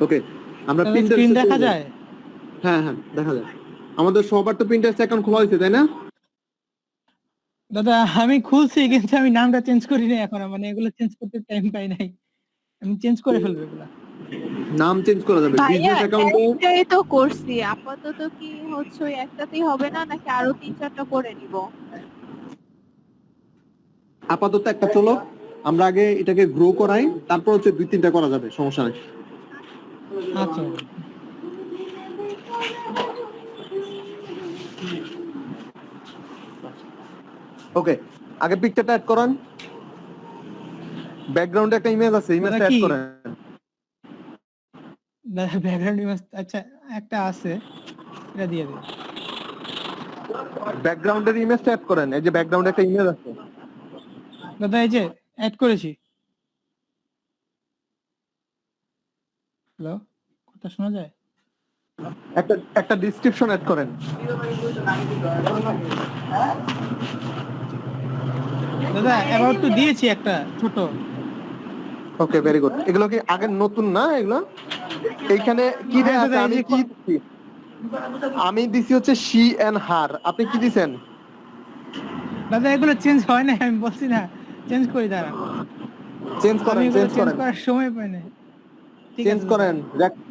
ওকে, আমরা স্ক্রিন প্রিন্টারেস্টে দেখা চলে যাই। যায়? হ্যাঁ হ্যাঁ, দেখা যায়। আমাদের সবার তো প্রিন্টারেস্ট অ্যাকাউন্ট খোলা হয়েছে, তাই না? দাদা আমি খুলছি কিন্তু আমি নামটা চেঞ্জ করি নাই এখনো, মানে এগুলো চেঞ্জ করতে টাইম পাই নাই। আমি চেঞ্জ করে ফেলবো এগুলা। নাম চেঞ্জ করা যাবে ভাইয়া বিজনেস অ্যাকাউন্টে। একটাই তো করছি, আপাতত কি হচ্ছে ওই একটাতেই হবে না নাকি আরো 3-4টা করে নিব? আপাতত একটা চলো, আমরা আগে এটাকে গ্রো করাই, তারপর হচ্ছে 2-3টা করা যাবে, সমস্যা নেই। আচ্ছা ওকে, আগে পিকচারটা অ্যাড করান। ব্যাকগ্রাউন্ডে একটা ইমেজ আছে, ইমেজটা অ্যাড কি করেন। দাদা ব্যাকগ্রাউন্ড ইমেজ? আচ্ছা একটা আছে, এটা দিয়ে দিন। ব্যাকগ্রাউন্ডের ইমেজটা অ্যাড করেন, এই যে ব্যাকগ্রাউন্ডে একটা ইমেজ আছে। দাদা এই যে অ্যাড করেছি। হ্যালো, কথা শোনা যায়? একটা একটা ডেসক্রিপশন অ্যাড করেন। দাদা অ্যাবাউট টু দিয়েছি একটা ছোট। ওকে, ভেরি গুড। এগুলো কি আগের নতুন না এগুলো? এইখানে কি হ্যাঁ দেয়া আছে? দাদা এই আমি যে কি দিছি? আমি দিছি হচ্ছে শি এন্ড হার। আপনি কি দিছেন? দাদা এগুলো চেঞ্জ হয় না, আমি বলছি না চেঞ্জ করি দাঁড়ান। চেঞ্জ আমি করেন, এগুলো চেঞ্জ চেঞ্জ করেন, করার সময় পাই না। ঠিক চেঞ্জ আছে দাদা, করেন।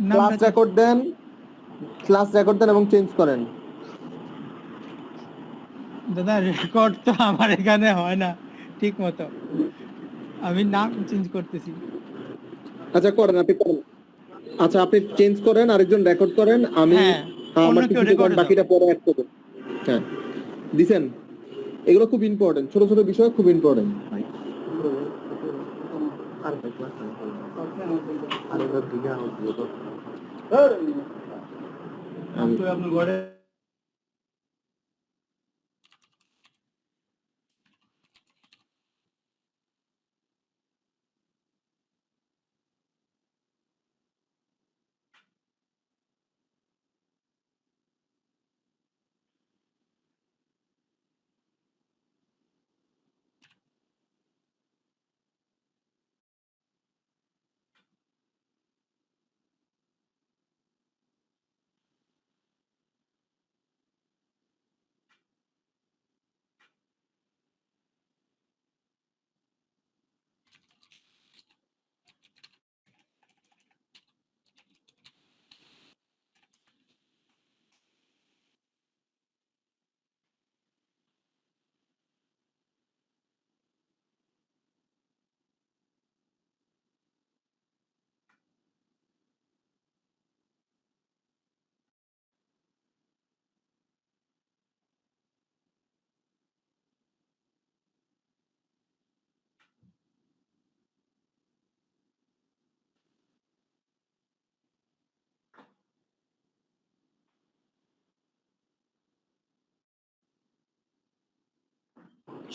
ক্লাস নামটা রেকর্ড দেন, ক্লাস রেকর্ড দেন এবং চেঞ্জ করেন। দাদা রেকর্ড তো আমার এখানে হয় না ঠিক মতো, আমি নাম চেঞ্জ করতেছি। আচ্ছা করেন, আপনি করেন। আচ্ছা আপনি চেঞ্জ করেন, আরেকজন রেকর্ড করেন, আমি হ্যাঁ, অন্য আমার কেউ কিছু রেকর্ড দাও। বাকিটা পরে অ্যাড করব। হ্যাঁ, দিছেন? এগুলো খুব ইম্পর্টেন্ট, ছোট ছোট বিষয় খুব ইম্পর্টেন্ট।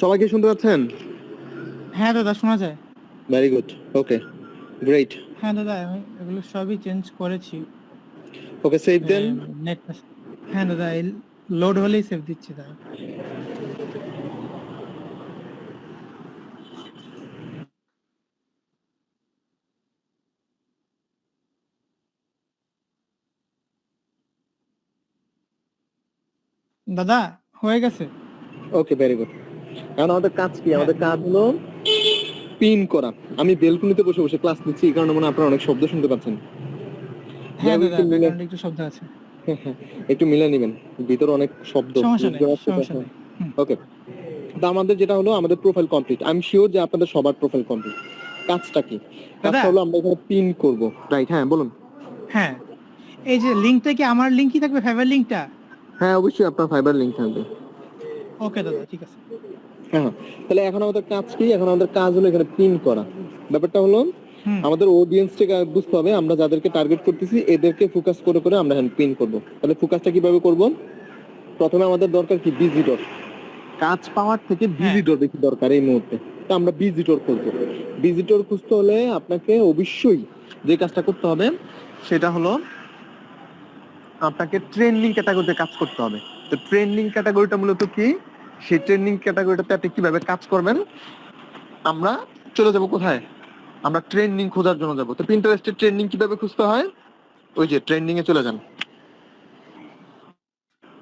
সবাই কি শুনতে পাচ্ছেন? হ্যাঁ দাদা শোনা যায়। ভেরি গুড, ওকে, গ্রেট। হ্যাঁ দাদা আমি এগুলো সবই চেঞ্জ করেছি। ওকে, সেভ দেন। নেট, হ্যাঁ দাদা লোড হলেই সেভ দিচ্ছি দাদা। দাদা হয়ে গেছে। ওকে, ভেরি গুড। এখন আমাদের কাজ কি? হ্যাঁ। আমাদের কাজ হলো পিন করা। আমি বেলকুনিতে বসে বসে ক্লাস নিচ্ছি, এই কারণে মনে হয় আপনারা অনেক শব্দ শুনতে পাচ্ছেন। হ্যাঁ দাদা একটু মিলে, ব্যাকগ্রাউন্ডে একটু শব্দ আছে। একটু মিলে নেবেন, ভিতরে অনেক শব্দ। সমস্যা নেই, সমস্যা নেই। ওকে, তো আমাদের যেটা হলো, আমাদের প্রোফাইল কমপ্লিট। আমি শিওর যে আপনাদের সবার প্রোফাইল কমপ্লিট। কাজটা কি? দাদা কাজটা হলো আমরা এখানে পিন করব, রাইট? হ্যাঁ বলুন। হ্যাঁ, এই যে লিংকটা কি আমার লিংকই থাকবে, ফাইবার লিংকটা? হ্যাঁ অবশ্যই আপনার ফাইবার লিংক থাকবে। ওকে দাদা ঠিক আছে। হ্যাঁ, তাহলে এখন আমাদের কাজ কি? এখন আমাদের কাজ হলো এখানে পিন করা। ব্যাপারটা হলো হুম, আমাদের অডিয়েন্সটাকে বুঝতে হবে, আমরা যাদেরকে টার্গেট করতেছি এদেরকে ফোকাস করে করে আমরা এখন পিন করব। তাহলে ফোকাসটা কিভাবে করব? প্রথমে আমাদের দরকার কি? ভিজিটর। কাজ পাওয়ার থেকে ভিজিটর বেশি দরকার এই মুহূর্তে। তো আমরা ভিজিটর খুঁজবো। ভিজিটর খুঁজতে হলে আপনাকে অবশ্যই যে কাজটা করতে হবে সেটা হলো আপনাকে ট্রেন্ডিং ক্যাটাগরিতে কাজ করতে হবে। তো ট্রেন্ডিং ক্যাটাগরিটা মূলত কি? সেই ট্রেন্ডিং ক্যাটাগরিটাতে আপনি কিভাবে কাজ করবেন? আমরা চলে যাব কোথায়? আমরা ট্রেন্ডিং খোঁজার জন্য যাব। তো পিন্টারেস্টে ট্রেন্ডিং কিভাবে খুঁজতে হয়? ওই যে ট্রেন্ডিং এ চলে যান।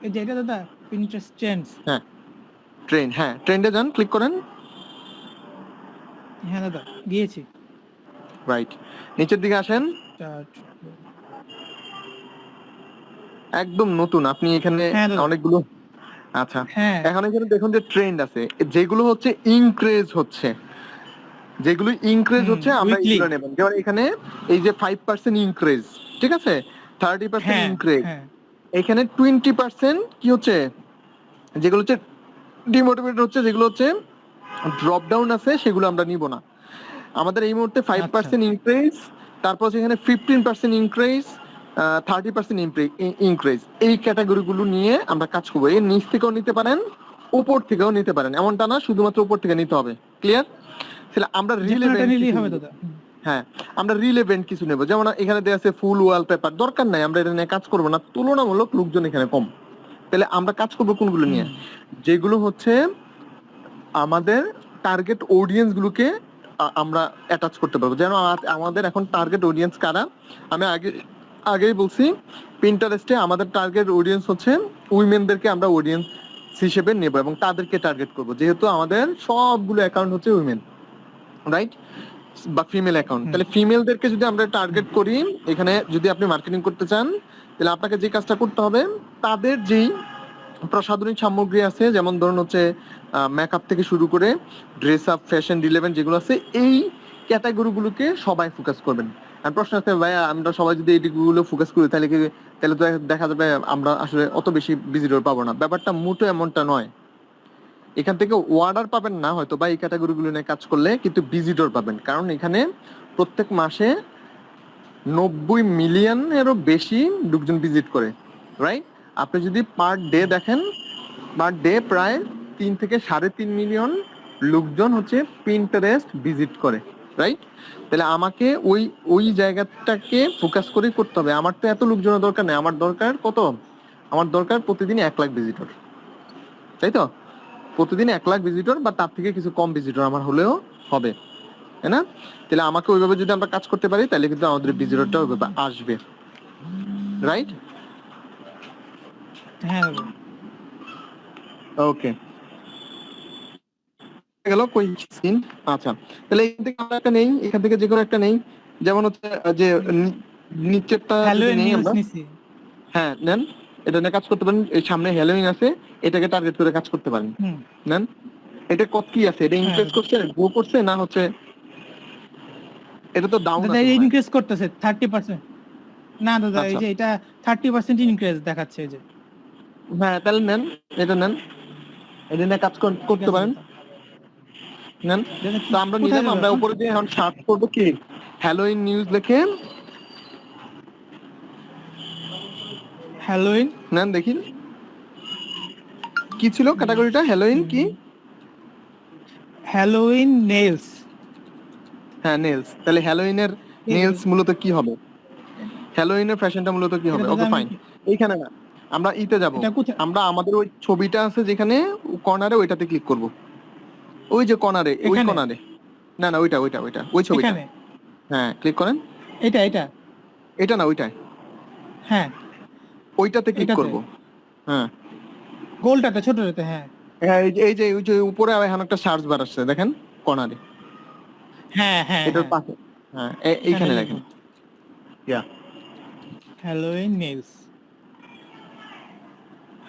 এই যে এটা দাদা Pinterest ট্রেন্ডস। হ্যাঁ ট্রেন্ডে যান, ক্লিক করেন। হ্যাঁ দাদা গিয়েছি। রাইট, নিচের দিকে আসেন। Start. একদম নতুন, আপনি এখানে হ্যাঁ দাদা। অনেকগুলো, আচ্ছা হ্যাঁ এখন এখানে দেখুন যে ট্রেন্ড আছে, যেগুলো হচ্ছে ইনক্রিজ হচ্ছে, যেগুলো ইনক্রিজ হচ্ছে আমরা উইকলি। এগুলো নেব। যেমন এখানে এই যে 5% ইনক্রিজ, ঠিক আছে, 30% হ্যাঁ ইনক্রিজ, হ্যাঁ এখানে 20% কি হচ্ছে, যেগুলো হচ্ছে ডিমোটিভেট হচ্ছে, যেগুলো হচ্ছে ড্রপ ডাউন আছে, সেগুলো আমরা নিব না। আমাদের এই মুহূর্তে 5% ইনক্রিজ, তারপর সেখানে 15% ইনক্রিজ, 30% ইনক্রিজ, এই ক্যাটাগরিগুলো নিয়ে আমরা কাজ করবো। এর নিচ থেকেও নিতে পারেন, উপর থেকেও নিতে পারেন, এমনটা না শুধুমাত্র উপর থেকে নিতে হবে। ক্লিয়ার? তাহলে আমরা যেকোনোটা রিলেভেন্ট নিলেই কিছু হবে নেব। দাদা। হ্যাঁ, আমরা রিলেভেন্ট কিছু নেব। যেমন এখানে দেয়া আছে ফুল ওয়ালপেপার, দরকার নাই, আমরা এটা নিয়ে কাজ করবো না, তুলনামূলক লোকজন এখানে কম। তাহলে আমরা কাজ করবো কোনগুলো নিয়ে, যেগুলো হচ্ছে আমাদের টার্গেট অডিয়েন্স গুলোকে আমরা অ্যাটাচ করতে পারবো। যেন আমাদের এখন টার্গেট অডিয়েন্স কারা, আমি আগেই বলছি, পিন্টারেস্টে আমাদের টার্গেট অডিয়েন্স হচ্ছে উইমেনদেরকে আমরা অডিয়েন্স হিসেবে নেব এবং তাদেরকে টার্গেট করব, যেহেতু আমাদের সবগুলো অ্যাকাউন্ট হচ্ছে উইমেন, রাইট, বা ফিমেল অ্যাকাউন্ট। তাহলে ফিমেলদেরকে যদি আমরা টার্গেট করি, এখানে যদি আপনি মার্কেটিং করতে চান, তাহলে আপনাকে যে কাজটা করতে হবে, তাদের যেই প্রসাধনী সামগ্রী আছে, যেমন ধরুন হচ্ছে মেকআপ থেকে শুরু করে ড্রেস আপ, ফ্যাশন, রিলেভেন্ট যেগুলো আছে, এই ক্যাটাগরিগুলোকে সবাই ফোকাস করবেন। আর প্রশ্ন আছে, ভাইয়া আমরা সবাই যদি এইগুলো ফোকাস করি, তাহলে তো দেখা যাবে আমরা আসলে অত বেশি ভিজিটর পাবো না। ব্যাপারটা মোটো এমনটা নয়। এখান থেকে অর্ডার পাবেন না হয়তো বা এই ক্যাটাগরিগুলো নিয়ে কাজ করলে, কিন্তু ভিজিটর পাবেন, কারণ এখানে প্রত্যেক মাসে 90 মিলিয়নেরও বেশি লোকজন ভিজিট করে, রাইট। আপনি যদি পার ডে দেখেন, পার ডে প্রায় 3 থেকে 3.5 মিলিয়ন লোকজন হচ্ছে পিন্টারেস্ট ভিজিট করে, রাইট। তাহলে আমাকে ওই জায়গাটাকে ফোকাস করে করতে হবে। আমার তো এত লোকজনের দরকার নেই, আমার দরকার কত, আমার দরকার প্রতিদিন 1 লাখ ভিজিটর, তাই তো, প্রতিদিন 1 লাখ ভিজিটর বা তার থেকে কিছু কম ভিজিটর আমার হলেও হবে, তাই না? তাহলে আমাকে ওইভাবে যদি আমরা কাজ করতে পারি, তাহলে কিন্তু আমাদের ভিজিটরটা ওইভাবে আসবে, রাইট। হ্যাঁ দাদা। ওকে, গেল কই সিন। আচ্ছা, তাহলে এখান থেকে আমরা একটা নেই, এখান থেকে যে কোনো একটা নেই। যেমন হচ্ছে যে নিচেরটা হ্যালো যদি নেই নিউজ আমরা, নিছি। হ্যাঁ নেন, এটা নিয়ে কাজ করতে পারেন। এই সামনে হ্যালোইন আছে, এটাকে টার্গেট করে কাজ করতে পারেন, নেন। এটা কত কি আছে, এটা ইনক্রিজ করছে, গ্রো করছে, না হচ্ছে এটা তো ডাউন দাদা আছে? ইনক্রিজ করতেছে 30%। না দাদা এই আচ্ছা, যে এটা 30% ইনক্রিজ দেখাচ্ছে এই যে। হ্যাঁ তাহলে নেন, এটা নেন, এটা নিয়ে কাজ করতে পারেন, নেন। তো আমরা নিলাম, আমরা উপরে দিয়ে এখন সার্চ করবো কি, হ্যালোইন নিউজ লিখে হ্যালোইন নেন, দেখি কি ছিল ক্যাটাগরিটা, হ্যালোইন কি, হ্যালোইন নেলস। হ্যাঁ নেলস। তাহলে হ্যালোইনের নেলস মূলত কি হবে, হ্যালোইনের ফ্যাশনটা মূলত কি হবে? ওকে ফাইন, এইখানে না, আমরা ইতে যাব, আমরা আমাদের ওই ছবিটা আছে যেখানে কর্নারে, ওইটাতে ক্লিক করব, ওই যে কর্নারে, ওই কর্নারে, না না ওইটা ওইটা ওইটা ওই ছবিটা, হ্যাঁ ক্লিক করেন। এটা এটা এটা না ওইটাই, হ্যাঁ ওইটাতে ক্লিক করব, হ্যাঁ গোলটাতে ছোটটাতে, হ্যাঁ হ্যাঁ এই যে ওই যে উপরে এখন একটা সার্চ বার আসছে দেখেন কর্নারে, হ্যাঁ হ্যাঁ এটার পাশে, হ্যাঁ এইখানে দেখেন, ইয়া হ্যালোইন নেলস,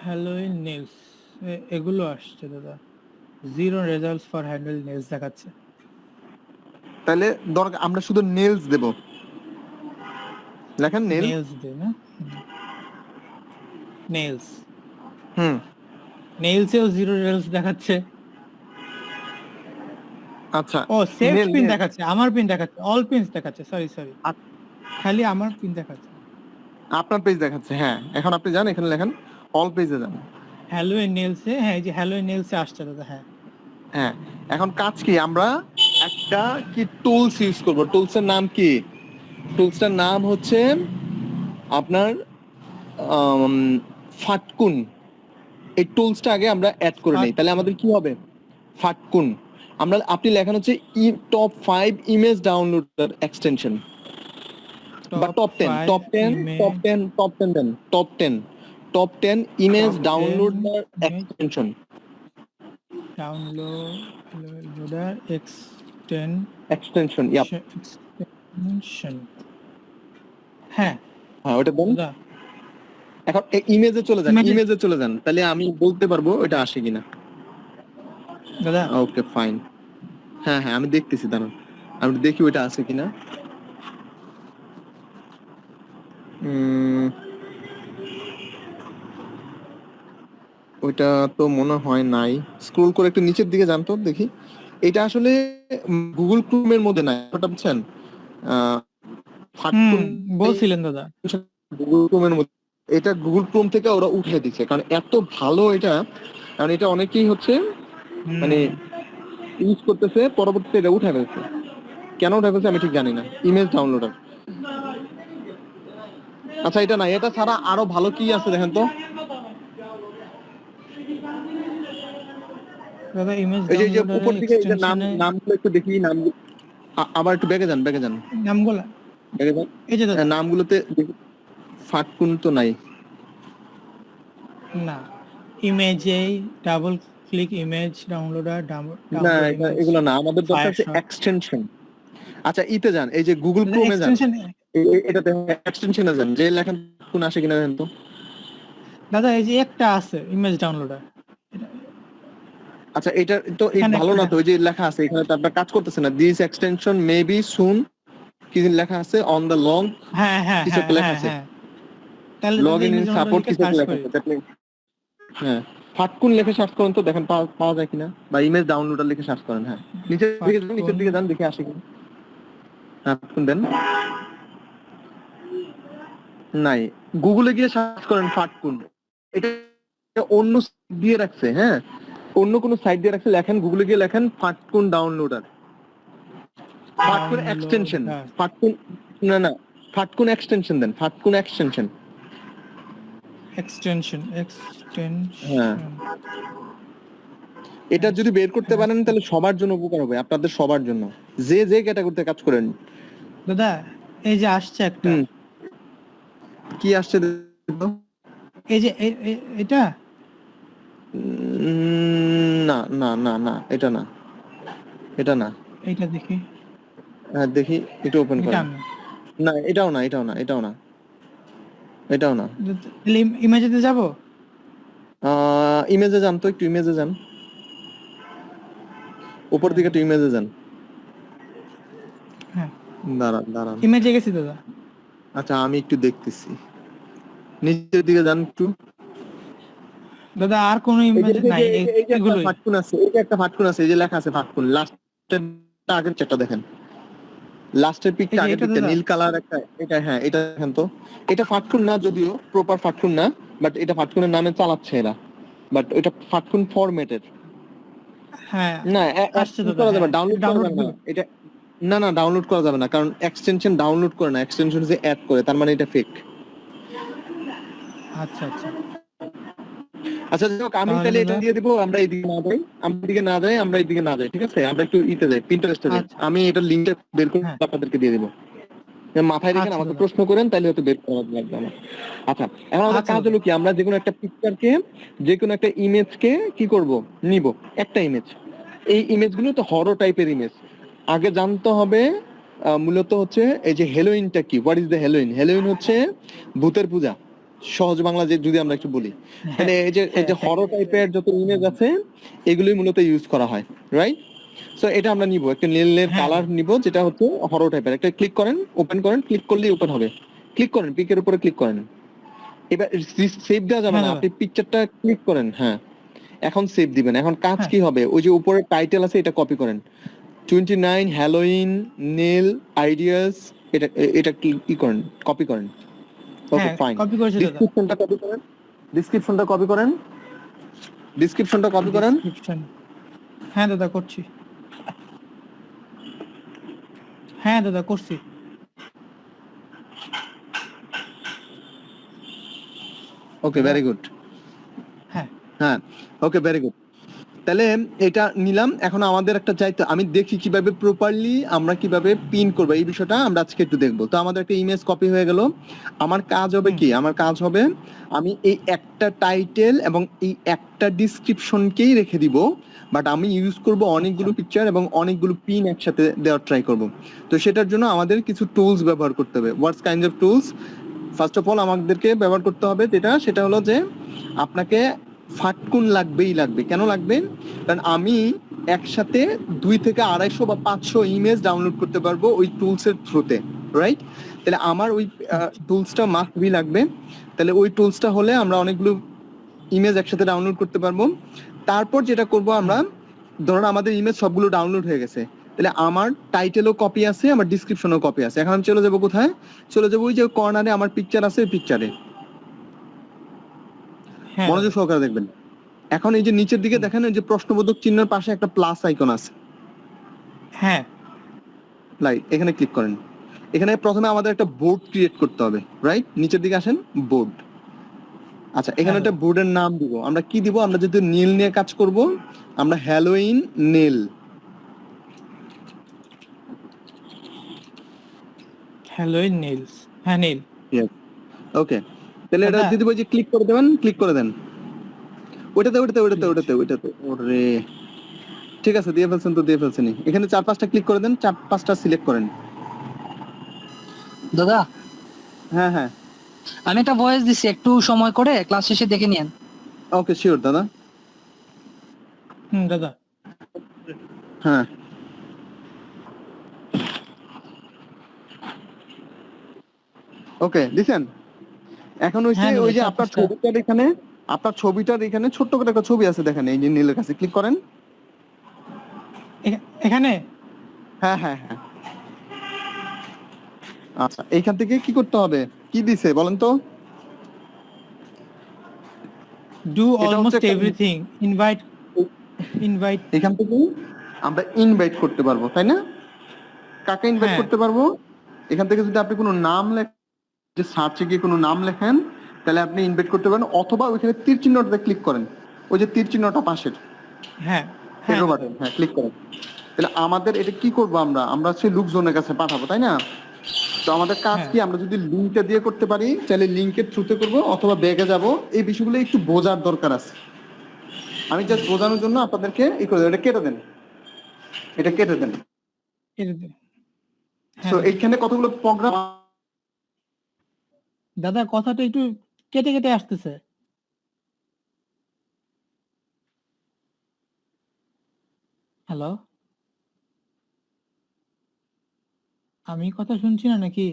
হ্যালোইন নেলস এগুলো আসছে দাদা। 0 রেজাল্টস ফর হ্যান্ডেল নেলস দেখাচ্ছে। তাহলে দরকার আমরা শুধু নেলস দেব, লেখেন নেলস দে না, নেলস, নেলসেও 0 রেজাল্টস দেখাচ্ছে। আচ্ছা, ও সেভ পিন দেখাচ্ছে, আমার পিন দেখাচ্ছে, অল পিনস দেখাচ্ছে, সরি খালি আমার পিন দেখাচ্ছে, আপনার পেজ দেখাচ্ছে। হ্যাঁ এখন আপনি যান, এখানে লেখেন অল পেজে যান, হ্যালোইন নেলসে, হ্যাঁ এই যে হ্যালোইন নেলসে আসছে দাদা। হ্যাঁ হ্যাঁ এখন কাজ কি, আমরা একটা কি টুলস ইউজ করব। টুলসের নাম কি, টুলসটার নাম হচ্ছে আপনার ফাটকুন। এই টুলসটা আগে আমরা অ্যাড করে নেই, তাহলে আমাদের কি হবে, ফাটকুন। আপনি লেখান হচ্ছে টপ 5 ইমেজ ডাউনলোডার এক্সটেনশন, বা top 10 5 top 10 image, top 10 top 10 দেন top 10 image top 10 downloader image extension downloader extension yep extension. হ্যাঁ হ্যাঁ ওটা দেন। দাদা এখন ইমেজে চলে যান, Image- ইমেজে চলে যান, তাহলে আমি বলতে পারবো এটা আসে কিনা। দাদা ওকে ফাইন, হ্যাঁ হ্যাঁ আমি দেখতেছি, দাঁড়ান আমি দেখি ওইটা আছে কিনা। ওইটা তো মনে হয় নাই। স্ক্রোল করে একটু নিচের দিকে যান তো দেখি। এটা আসলে গুগল ক্রোমের মধ্যে নাই, ওটা বুঝছেন। ফাটকুন বলছিলেন দাদা। গুগল ক্রোমের মধ্যে, এটা গুগল ক্রোম থেকে ওরা উঠে দিচ্ছে, কারণ এত ভালো এটা, কারণ এটা অনেকেই হচ্ছে মানে ইউজ করতেছে, পরবর্তীতে এটা উঠে ফেলছে। কেন উঠে ফেলছে আমি ঠিক জানি না। ইমেজ ডাউনলোডার, আচ্ছা এটা না, এটা ছাড়া আরো ভালো কি আছে দেখেন তো। দাদা ইমেজ এই যে ডাউনলোডার উপর দিকে এই যে এক্সটেনশনে নামগুলো একটু দেখি, নামগুলো আবার একটু ব্যাগে যান, ব্যাগে যান, নামগুলা ব্যাগে যান। এই যে দাদা নামগুলোতে দেখি, ফাটকুন তো নাই। না ইমেজে ডাবল ক্লিক ইমেজ ডাউনলোডার না ডাউনলোড এটা ইমেজ এগুলো না, আমাদের দরকার হচ্ছে ফায়ারশট এক্সটেনশন। আচ্ছা ইতে যান, এই যে গুগল ক্রোমে যান, এক্সটেনশন এটাতে এক্সটেনশনে যান, যে লেখা কোন আসে কিনা দেখেন তো। দাদা এই যে একটা আছে ইমেজ ডাউনলোডার আচ্ছা এটা তো এই এখানে ভালো না একটা তো, ওই যে লেখা আছে এখানে তো আপনার কাজ করতেছে না। দিস এক্সটেনশন মে বি সুন, কি যেন লেখা আছে অন দ্য লং, হ্যাঁ হ্যাঁ কিছু হ্যাঁ একটা লেখা হ্যাঁ আছে হ্যাঁ তাহলে লগ দাদা ইন ইমেজ সাপোর্ট, ডাউনলোডারকে কিছু একটা সার্চ লেখা করি আছে দেখলেন। হ্যাঁ ফাটকুন লিখে সার্চ করেন তো, দেখেন পাওয়া যায় কিনা, বা ইমেজ ডাউনলোডার লিখে সার্চ করেন। হ্যাঁ নিচের দিকে যান, নিচের দিকে যান, দেখে আসে কিনা। হ্যাঁ ফাটকুন দেন, নাই। গুগলে গিয়ে সার্চ করেন ফাটকুন, এটা অন্য site দিয়ে রাখছে, হ্যাঁ অন্য কোনো সাইট দিয়ে রাখছে, লেখেন গুগলে গিয়ে লেখেন ফাটকুন ডাউনলোডার, ফাটকুন এক্সটেনশন, ফাটকুন, না না ফাটকুন এক্সটেনশন দেন, ফাটকুন এক্সটেনশন। এক্সটেনশন হ্যাঁ এটা যদি বের করতে পারেন তাহলে সবার জন্য উপকার হবে, আপনাদের সবার জন্য, যে যে ক্যাটাগরিতে কাজ করেন। দাদা এই যে আসছে একটা হুম কি আসছে দেখো? এই যে এটা না না না না এটা না, এটা না। এইটা দেখি হ্যাঁ দেখি এটা ওপেন এটা করেন। আমি না এটাও না, এটাও না, এটাও না, এটাও না। ইমেজেতে যাব ইমেজে যান তো, একটু ইমেজে যান, উপর দিকে একটু ইমেজে যান। হ্যাঁ দাঁড়ান দাঁড়ান, ইমেজে গেছি দাদা আচ্ছা আমি একটু দেখতেছি, নিচের দিকে যান একটু। দাদা আর কোনো ইমেজ নাই এই যে একটা এগুলোই ফাটকুন আছে, এই যে একটা ফাটকুন আছে, এই যে লেখা আছে ফাটকুন, লাস্টের আগের চারটা দেখেন, লাস্টের পিকটা এই যে আগের এটা পিকটা দাদা নীল কালার একটা, এটা হ্যাঁ এটা দেখেন তো। এটা ফাটকুন না, যদিও প্রপার ফাটকুন না, বাট এটা ফাটকুনের নামে চালাচ্ছে এরা, বাট এটা ফাটকুন ফরম্যাটের। হ্যাঁ না আসছে দাদা করা যাবে, হ্যাঁ ডাউনলোড করা ডাউনলোড যাবে না এটা। না না ডাউনলোড করা যাবে না, কারণ এক্সটেনশন ডাউনলোড করে না, এক্সটেনশন যে অ্যাড করে, তার মানে এটা ফেক। আচ্ছা আচ্ছা আচ্ছা যাই হোক, আমি তাহলে তাহলে এটা দাদা দিয়ে দিব, আমরা এইদিকে না যাই, আমরা এদিকে না যাই, আমরা এইদিকে না যাই, ঠিক আছে আমরা একটু ইতে যাই, পিন্টারেস্টে যাই। আচ্ছা আমি এটা লিংকটা বের করে হ্যাঁ আপনাদেরকে দিয়ে দিব, মাথায় রেখে আচ্ছা আমাকে দাদা প্রশ্ন করেন, তাহলে হয়তো বের করা লাগবে আমার। আচ্ছা এখন আমাদের আচ্ছা কাজ দাদা হলো কি, আমরা যে কোনো একটা পিকচারকে, যে কোনো একটা ইমেজকে কি করব, নিব একটা ইমেজ। এই ইমেজগুলো তো হরর টাইপের ইমেজ, আগে জানতে হবে মূলত হচ্ছে এই যে হেলোইনটা কি, what is the Halloween. Halloween হচ্ছে ভূতের পূজা, সহজ বাংলা যে যদি আমরা একটু বলি, হ্যাঁ মানে এই যে হরর টাইপের যত ইমেজ আছে এগুলোই মূলত ইউজ করা হয়, রাইট। সো এটা আমরা নিব, একটা নীলের হ্যাঁ কালার নিব যেটা হচ্ছে হরর টাইপের, একটা ক্লিক করেন, ওপেন করেন, ক্লিক করলেই ওপেন হবে। ক্লিক করেন, পিকের উপরে ক্লিক করেন। এবার সেভ দেওয়া যাবে হ্যাঁ না, দাদা আপনি পিকচারটা ক্লিক করেন, হ্যাঁ এখন সেভ দিবেন। এখন কাজ হ্যাঁ কি হবে, ওই যে উপরে টাইটেল আছে এটা কপি করেন, 29 হ্যালোইন নেল আইডিয়াস, এটা এটা কি করেন, কপি করেন। ওকে হ্যাঁ ফাইন। কপি করেছি দাদা ডিসক্রিপশনটা কপি করেন, ডিসক্রিপশনটা কপি করেন, ডিসক্রিপশনটা কপি করেন। ডিসক্রিপশন হ্যাঁ দাদা করছি হ্যাঁ দাদা করছি ওকে ভেরি গুড। হ্যাঁ হ্যাঁ ওকে ভেরি গুড। তাহলে এটা নিলাম। এখন আমাদের একটা চাইতে আমি দেখি কিভাবে প্রপারলি আমরা কিভাবে পিন করবো, এই বিষয়টা আমরা আজকে একটু দেখবো। তো আমাদের একটা ইমেজ কপি হয়ে গেল। আমার কাজ হবে কি, আমার কাজ হবে আমি এই একটা টাইটেল এবং এই একটা ডিসক্রিপশনকেই রেখে দিব, বাট আমি ইউজ করব অনেকগুলো পিকচার এবং অনেকগুলো পিন একসাথে দেওয়ার ট্রাই করব। তো সেটার জন্য আমাদের কিছু টুলস ব্যবহার করতে হবে। What's kind of tools? First of all আমাদেরকে ব্যবহার করতে হবে সেটা হলো যে আপনাকে ফাটকুন লাগবেই লাগবে। কেন লাগবে? কারণ আমি একসাথে 2 থেকে 250 বা 500 ইমেজ ডাউনলোড করতে পারবো ওই টুলসের থ্রুতে, রাইট? তাহলে আমার ওই টুলসটা মাস্ট বি লাগবে। তাহলে ওই টুলসটা হলে আমরা অনেকগুলো ইমেজ একসাথে ডাউনলোড করতে পারবো। তারপর যেটা করব আমরা, ধরুন আমাদের ইমেজ সবগুলো ডাউনলোড হয়ে গেছে, তাহলে আমার টাইটেলও কপি আছে, আমার ডিসক্রিপশনও কপি আছে। এখন আমি চলে যাবো কোথায়? চলে যাবো ওই যে কর্নারে আমার পিকচার আছে, ওই পিকচারে হ্যাঁ মনোযোগ সহকারে দেখবেন। এখন এই যে নিচের দিকে দেখেন, ওই যে প্রশ্নবোধক চিহ্নের পাশে একটা প্লাস আইকন আছে, হ্যাঁ রাইট? এখানে ক্লিক করেন। এখানে প্রথমে আমাদের একটা বোর্ড ক্রিয়েট করতে হবে, রাইট? নিচের দিকে আসেন, বোর্ড। আচ্ছা, এখানে একটা বোর্ডের নাম দিব। আমরা কি দিব? আমরা যদি নীল নিয়ে কাজ করব, আমরা হ্যালোইন নীল। হ্যালো নীলস, হ্যাঁ নীল। ওকে, তাহলে এটা দাদা, যদি বলি যে ক্লিক করে দেবেন, ক্লিক করে দেন। ওটাতে ওরে, ঠিক আছে, দিয়ে ফেলছেন তো দিয়ে ফেলছেনই। এখানে 4-5টা ক্লিক করে দেন, 4-5টা সিলেক্ট করেন। দাদা, হ্যাঁ হ্যাঁ, আমি একটা ভয়েস দিছি, একটু সময় করে ক্লাস শেষে দেখে নিয়েন। ওকে, শিওর দাদা। দাদা হ্যাঁ, ওকে দিছেন। এখন হ্যাঁ, ওই যে দাদা, আপনার 4-5টা। ছবিটার এখানে ছোট্ট করে একটা ছবি আছে, দেখেন এই যে নীলের কাছে ক্লিক করেন। এখানে হ্যাঁ হ্যাঁ হ্যাঁ, আচ্ছা, এইখান থেকে কি করতে হবে? কি দিছে বলেন তো? ডু এটা হচ্ছে অলমোস্ট একটা- এভরিথিং, ইনভাইট। এখান থেকে আমরা ইনভাইট করতে পারবো, তাই না? কাকে ইনভাইট হ্যাঁ। করতে পারবো? এখান থেকে যদি আপনি কোনো নাম যে সার্চে গিয়ে কোনো নাম লেখেন, তাহলে আপনি ইনভাইট করতে পারেন, অথবা ওইখানে তীর চিহ্নটাতে ক্লিক করেন, ওই যে তীর চিহ্নটা পাশের হ্যাঁ এরো বাটন, হ্যাঁ ক্লিক করেন। তাহলে আমাদের এটা কি করব? আমরা সেই লোকজনের কাছে পাঠাবো, তাই না? তো আমাদের কাজ হ্যাঁ। কি? আমরা যদি লিংকটা দিয়ে করতে পারি, তাহলে লিংকের থ্রুতে করব, অথবা ব্যাগে যাব। এই বিষয়গুলো একটু বোঝার দরকার আছে। আমি জাস্ট বোঝানোর জন্য আপনাদেরকে এই করে দেন। এটা কেটে দেন, এটা কেটে দেন। তো এইখানে কতগুলো প্রোগ্রাম, দাদা কথাটা একটু কেটে কেটে আসতেছে। হ্যালো, আমি কথা শুনছি না নাকি?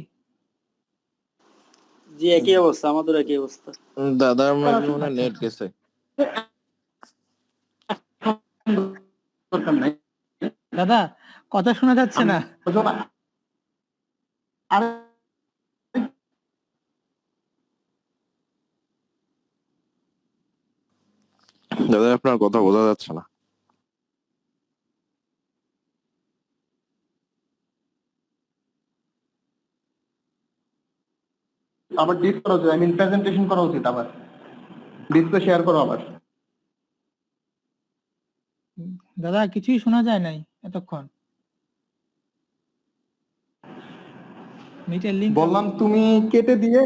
জি একই অবস্থা, আমাদের একই অবস্থা। দাদা আমার মনে নেট গেছে। দরকার নাই। দাদা কথা শোনা যাচ্ছে না। আর দাদা আপনার কথা বোঝা যাচ্ছে না। আবার ডিট করা উচিত, আই মিন প্রেজেন্টেশন করা উচিত, আবার ডিসপ্লে শেয়ার করো আবার। দাদা কিছুই শোনা যায় নাই এতক্ষণ। মিটের লিংক বললাম তুমি কেটে দিয়ে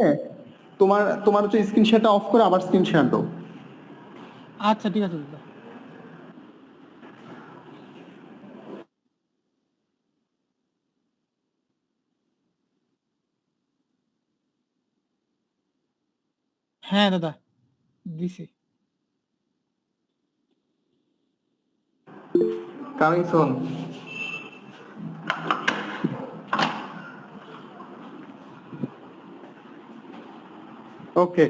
তোমার হচ্ছে স্ক্রিন শেয়ারটা অফ করে আবার স্ক্রিন শেয়ার দাও। আচ্ছা ঠিক আছে দাদা। হ্যাঁ দাদা দিছি। Coming soon. ওকে,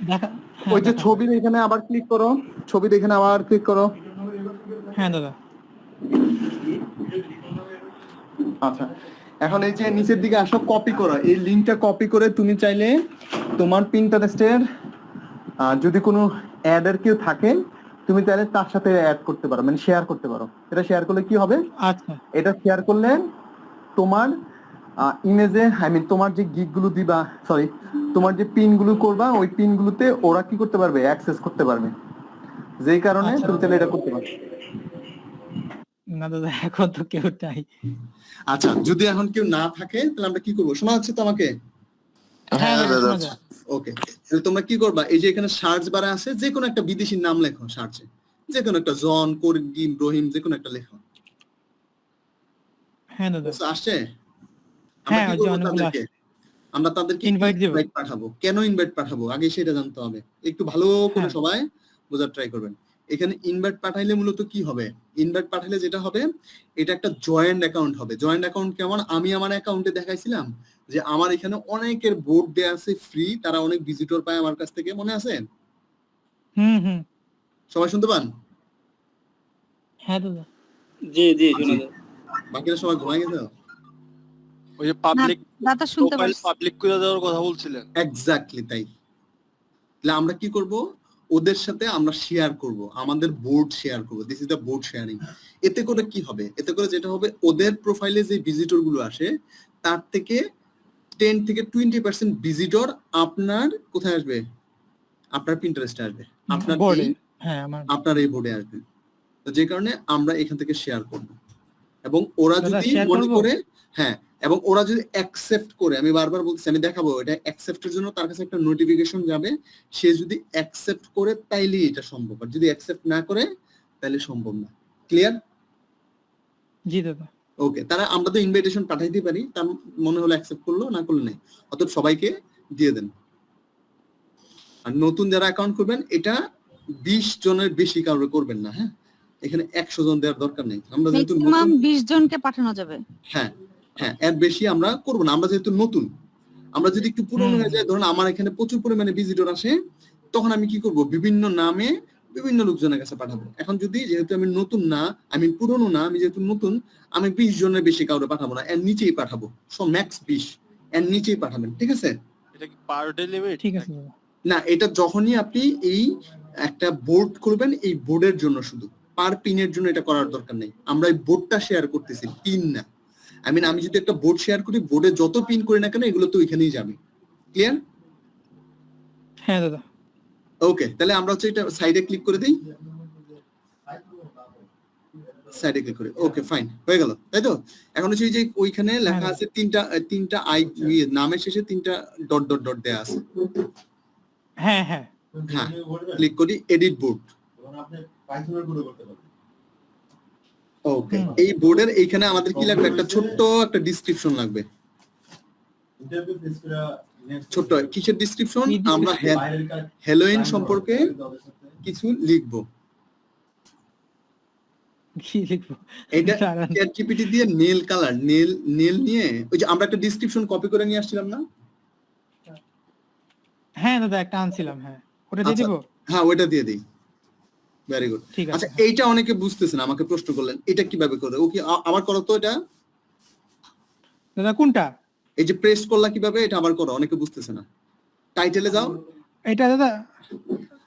দেখা, ওই যে ছবির এখানে আবার ক্লিক করো, ছবির এখানে আবার ক্লিক করো। হ্যাঁ দাদা। আচ্ছা, এখন এই যে নিচের দিকে আসো, কপি করো। এই লিংকটা কপি করে তুমি চাইলে তোমার পিন্টারেস্টের যদি কোনো অ্যাড এর কেউ থাকে, তুমি চাইলে তার সাথে অ্যাড করতে পারো, মানে শেয়ার করতে পারো। এটা শেয়ার করলে কি হবে? আচ্ছা এটা শেয়ার করলে তোমার ইমেজে, আই মিন তোমার যে গিগ গুলো দিবা, সরি, তোমার যে পিন গুলো করবা, ওই পিন গুলোতে ওরা কি করতে পারবে? অ্যাক্সেস করতে পারবে। যেই কারণে আচ্ছা। তুমি চাইলে এটা করতে পারো। না দাদা এখন তো কেউ নাই। আচ্ছা, যদি এখন কেউ না থাকে তাহলে আমরা কি করবো? শোনা যাচ্ছে তো আমাকে? হ্যাঁ হ্যাঁ দাদা দাদা শোনা যায়। ওকে, তাহলে তোমরা কি করবা, এই যে এখানে সার্চ বারে আছে, যে কোনো একটা বিদেশির নাম লেখো সার্চে, যে কোনো একটা জন, করিম, রহিম, যে কোনো একটা লেখো। হ্যাঁ দাদা। বুঝতে আসছে? আমরা হ্যাঁ, কি ওই যে করবো অনেকগুলো তাদেরকে? আমরা তাদেরকে Invite দিব। ইনভাইট পাঠাবো। কেন ইনভাইট পাঠাবো আগে সেটা জানতে হবে। একটু ভালো করে হ্যাঁ। সবাই বোঝার ট্রাই করবেন। এখানে ইনভাইট পাঠাইলে মূলত কি হবে? ইনভাইট পাঠাইলে যেটা হবে, এটা একটা জয়েন্ট অ্যাকাউন্ট হবে। জয়েন্ট অ্যাকাউন্ট কেমন? আমি আমার অ্যাকাউন্টে দেখাইছিলাম যে আমার এখানে অনেকের বোর্ড দেয়া আছে ফ্রি, তারা অনেক ভিজিটর পায় আমার কাছ থেকে, মনে আছে? হুম। সবাই শুনতে পান? হ্যাঁ দাদা। জি জি শোনা যায়। বাকিরা সবাই ঘুমাই গেছে? ওই যে পাবলিক দাদা শুনতে প্রোফাইল পারছি। পাবলিক করে দেওয়ার কথা বলছিলেন। এক্স্যাক্টলি তাই। তাহলে আমরা কি করব, ওদের সাথে আমরা শেয়ার করব, আমাদের বোর্ড শেয়ার করব। This is the board sharing. এতে করে কি হবে? এতে করে যেটা হবে, ওদের প্রোফাইলে যে ভিজিটর গুলো আসে তার থেকে 10 থেকে 20% ভিজিটর আপনার কোথায় আসবে? আপনার পিন্টারেস্টে আসবে, আপনার বোর্ডে। এই হ্যাঁ আমার আপনার এই বোর্ডে আসবে। তো যে কারণে আমরা এখান থেকে শেয়ার করব, এবং ওরা দাদা, যদি share মনে করবো? করে, হ্যাঁ, এবং ওরা যদি অ্যাকসেপ্ট করে, আমি বারবার বলছি, আমি দেখাবো এটা অ্যাকসেপ্টের জন্য তার কাছে একটা নোটিফিকেশন যাবে। সে যদি অ্যাকসেপ্ট করে তাইলে এটা সম্ভব, আর যদি অ্যাকসেপ্ট না করে তাহলে সম্ভব না। ক্লিয়ার? জি দাদা। ওকে, তারা আমরা তো ইনভাইটেশন পাঠাইতে পারি, তার মনে হলো অ্যাকসেপ্ট করলো, না করলে নাই। অতএব সবাইকে দিয়ে দেন। আর নতুন যারা অ্যাকাউন্ট করবেন, এটা 20 জনের বেশি কাউকে করবেন না। হ্যাঁ, এখানে 100 জন দেওয়ার দরকার নেই। আমরা যেহেতু ম্যাক্সিমাম নতুন, 20 জনকে পাঠানো যাবে। হ্যাঁ হ্যাঁ, এর বেশি আমরা করব না। আমরা যেহেতু নতুন, আমরা যদি একটু পুরনো হয়ে যায়, ধরুন আমার এখানে প্রচুর পরিমাণে ভিজিটর আসে, তখন আমি কি করব, বিভিন্ন নামে বিভিন্ন লোকজনের কাছে পাঠাবো। এখন যদি যেহেতু আমি নতুন না, আমি পুরনো না, আমি যেহেতু নতুন, আমি 20 জনের বেশি কাউকে পাঠাবো না, এর নিচেই পাঠাবো। সো ম্যাক্স 20, এর নিচেই পাঠাবেন, ঠিক আছে? এটা কি পার ডে লিমিট? ঠিক আছে দাদা। না, এটা যখনই আপনি এই একটা বোর্ড করবেন, এই বোর্ডের জন্য শুধু, পার পিনের জন্য এটা করার দরকার নেই। আমরা এই বোর্ডটা শেয়ার করতেছি, পিন না। আমি যদি একটা বোর্ড শেয়ার করি, বোর্ডে যত পিন করি না কেন, এগুলো তো ওইখানেই যাবে। ক্লিয়ার? হ্যাঁ দাদা। ওকে, তাহলে আমরা হচ্ছে এটা সাইডে ক্লিক করে দিই, সাইডে ক্লিক করে, ওকে ফাইন, হয়ে গেল, তাই তো? এখন হচ্ছে এই যে ওইখানে লেখা আছে তিনটা আই, নামের শেষে 3টা ডট ডট ডট দেয়া আছে। হ্যাঁ হ্যাঁ, ক্লিক করি এডিট বোর্ড। ওকে, এই বোর্ডের এইখানে আমাদের কি লাগবে? একটা ছোট্ট একটা ডেসক্রিপশন লাগবে। ছোট্ট কিসের ডেসক্রিপশন? আমরা হ্যালোইন সম্পর্কে কিছু লিখবো। কি লিখবো? এটা দাঁড়ান। চ্যাটজিপিটি দিয়ে নেল কালার, নেল নিয়ে, ওই যে আমরা একটা ডেসক্রিপশন কপি করে নিয়ে আসছিলাম না? হ্যাঁ দাদা একটা আনছিলাম। হ্যাঁ ওটা দিয়ে আচ্ছা, দিব। হ্যাঁ ওইটা দিয়ে দিই। Very good. ঠিক আছে। আচ্ছা, এইটা অনেকে বুঝতেছেন, আমাকে প্রশ্ন করলেন এটা কিভাবে করে। ও কি আবার করো তো এটা? দাদা কোনটা? এই যে প্রেস করলা কিভাবে, এটা আবার করো, অনেকে বুঝতেছে না। টাইটেলে যাও। এটা দাদা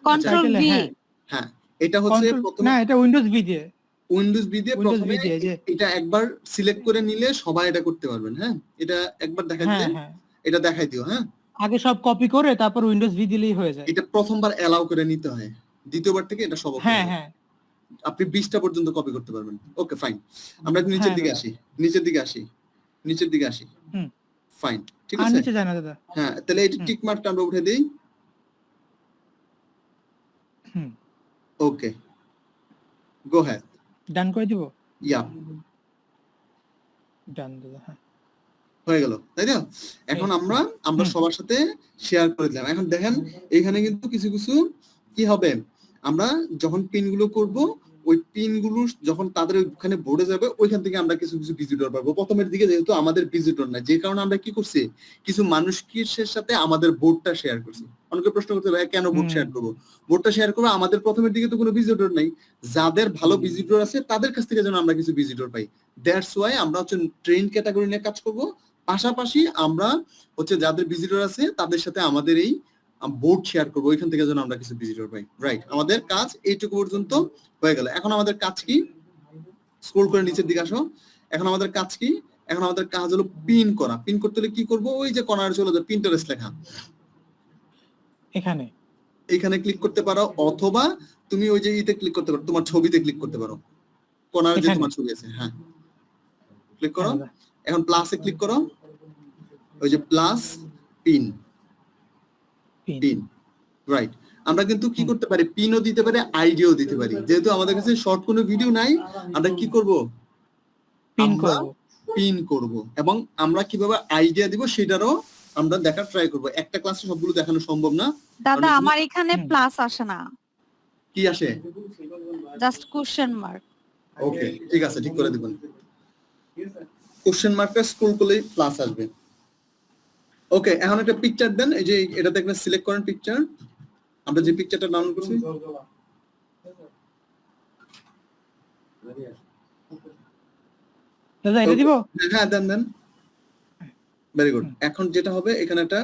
কন্ট্রোল টাইটেলে, ভি। হ্যাঁ। হ্যাঁ, এটা হচ্ছে Control- প্রথমে না এটা উইন্ডোজ বি দিয়ে। উইন্ডোজ বি দিয়ে Windows প্রথমে B দিয়ে, যে। এটা একবার সিলেক্ট করে নিলে সবাই এটা করতে পারবেন। হ্যাঁ, এটা একবার দেখাই হ্যাঁ দিও, হ্যাঁ এটা দেখাই দিও। হ্যাঁ, আগে সব কপি করে তারপর উইন্ডোজ ভি দিলেই হয়ে যায়। এটা প্রথমবার অ্যালাউ করে নিতে হয়, দ্বিতীয়বার থেকে এটা সব okay হ্যাঁ হবে। হ্যাঁ আপনি 20টা পর্যন্ত কপি করতে পারবেন। ওকে ফাইন, আমরা একটু নিচের হ্যাঁ, দিকে দাদা। আসি, নিচের দিকে আসি, নিচের দিকে আসি। হুম। ফাইন, ঠিক আর আছে। নিচে যায় না দাদা। হ্যাঁ, তাহলে এই টিক মার্কটা আমরা উঠে দেই। হুম। ওকে, গো হ্যাড। ডান করে দিব। ইয়া, ডান দাদা। হ্যাঁ হয়ে গেল, তাই তো? এখন আমরা হুম। সবার সাথে শেয়ার করে দিলাম। এখন দেখেন এখানে কিন্তু কিছু কিছু কি হবে, আমরা যখন পিন গুলো করবো, ওই পিন গুলো যখন তাদের ওখানে বোর্ডে যাবে, ওইখান থেকে আমরা কিছু কিছু ভিজিটর পাবো। প্রথমের দিকে যেহেতু আমাদের ভিজিটর না, যে কারণে আমরা কি করছি, কিছু মানুষের সাথে আমাদের বোর্ডটা শেয়ার করছি। অনেকে প্রশ্ন করতে ভাই কেন বোর্ড শেয়ার করবো? বোর্ডটা শেয়ার করবো, আমাদের প্রথমের দিকে তো কোনো ভিজিটর নাই, যাদের ভালো ভিজিটর আছে তাদের কাছ থেকে যেন আমরা কিছু ভিজিটর পাই। দ্যাটস ওয়াই আমরা হচ্ছে ট্রেন ক্যাটাগরি নিয়ে কাজ করবো, পাশাপাশি আমরা হচ্ছে যাদের ভিজিটর আছে তাদের সাথে আমাদের এই বোর্ড শেয়ার করবো, ওইখান থেকে যেন আমরা কিছু ভিজিটর পাই। রাইট, আমাদের কাজ এইটুকু পর্যন্ত হয়ে গেল। এখন আমাদের কাজ কি? স্ক্রল করে নিচের দিকে আসো। এখন আমাদের কাজ কি? এখন আমাদের কাজ হলো পিন করা। পিন করতে হলে কি করব? ওই যে কর্নারে চলে যায়, পিন্টারেস্ট লেখা, এখানে। এইখানে ক্লিক করতে পারো, অথবা তুমি ওই যে ইতে ক্লিক করতে পারো, তোমার ছবিতে ক্লিক করতে পারো, কোনার যে এখানে? তোমার ছবি আছে, হ্যাঁ ক্লিক করো। হ্যাঁ, দাদা। এখন প্লাসে ক্লিক করো, ওই যে plus pin, Pin। Pin, right. আমরা কিন্তু কি করতে পারি, পিনও দিতে পারি, আইডিও দিতে পারি। যেহেতু আমাদের কাছে শর্ট কোনো ভিডিও নাই, আমরা কি করব, পিন আমরা করব। পিন করব, এবং আমরা কিভাবে আইডিয়া দিব সেটারও আমরা দেখার ট্রাই করব। একটা ক্লাসে সবগুলো দেখানো সম্ভব না। দাদা অনেক- আমার এখানে হুম। প্লাস আসে না, কি আসে? Just question mark. ওকে, ঠিক আছে, ঠিক করে দিবেন। কোশ্চেন মার্কটা স্ক্রল করলেই প্লাস আসবে। ওকে, এখন একটা পিকচার দেন, এই যে এটাতে একটা সিলেক্ট করেন পিকচার, আমরা যে পিকচারটা ডাউনলোড করছি। দাদা এটা দিব? হ্যাঁ, দেন দেন, ভেরি গুড। এখন যেটা হবে, এখানে একটা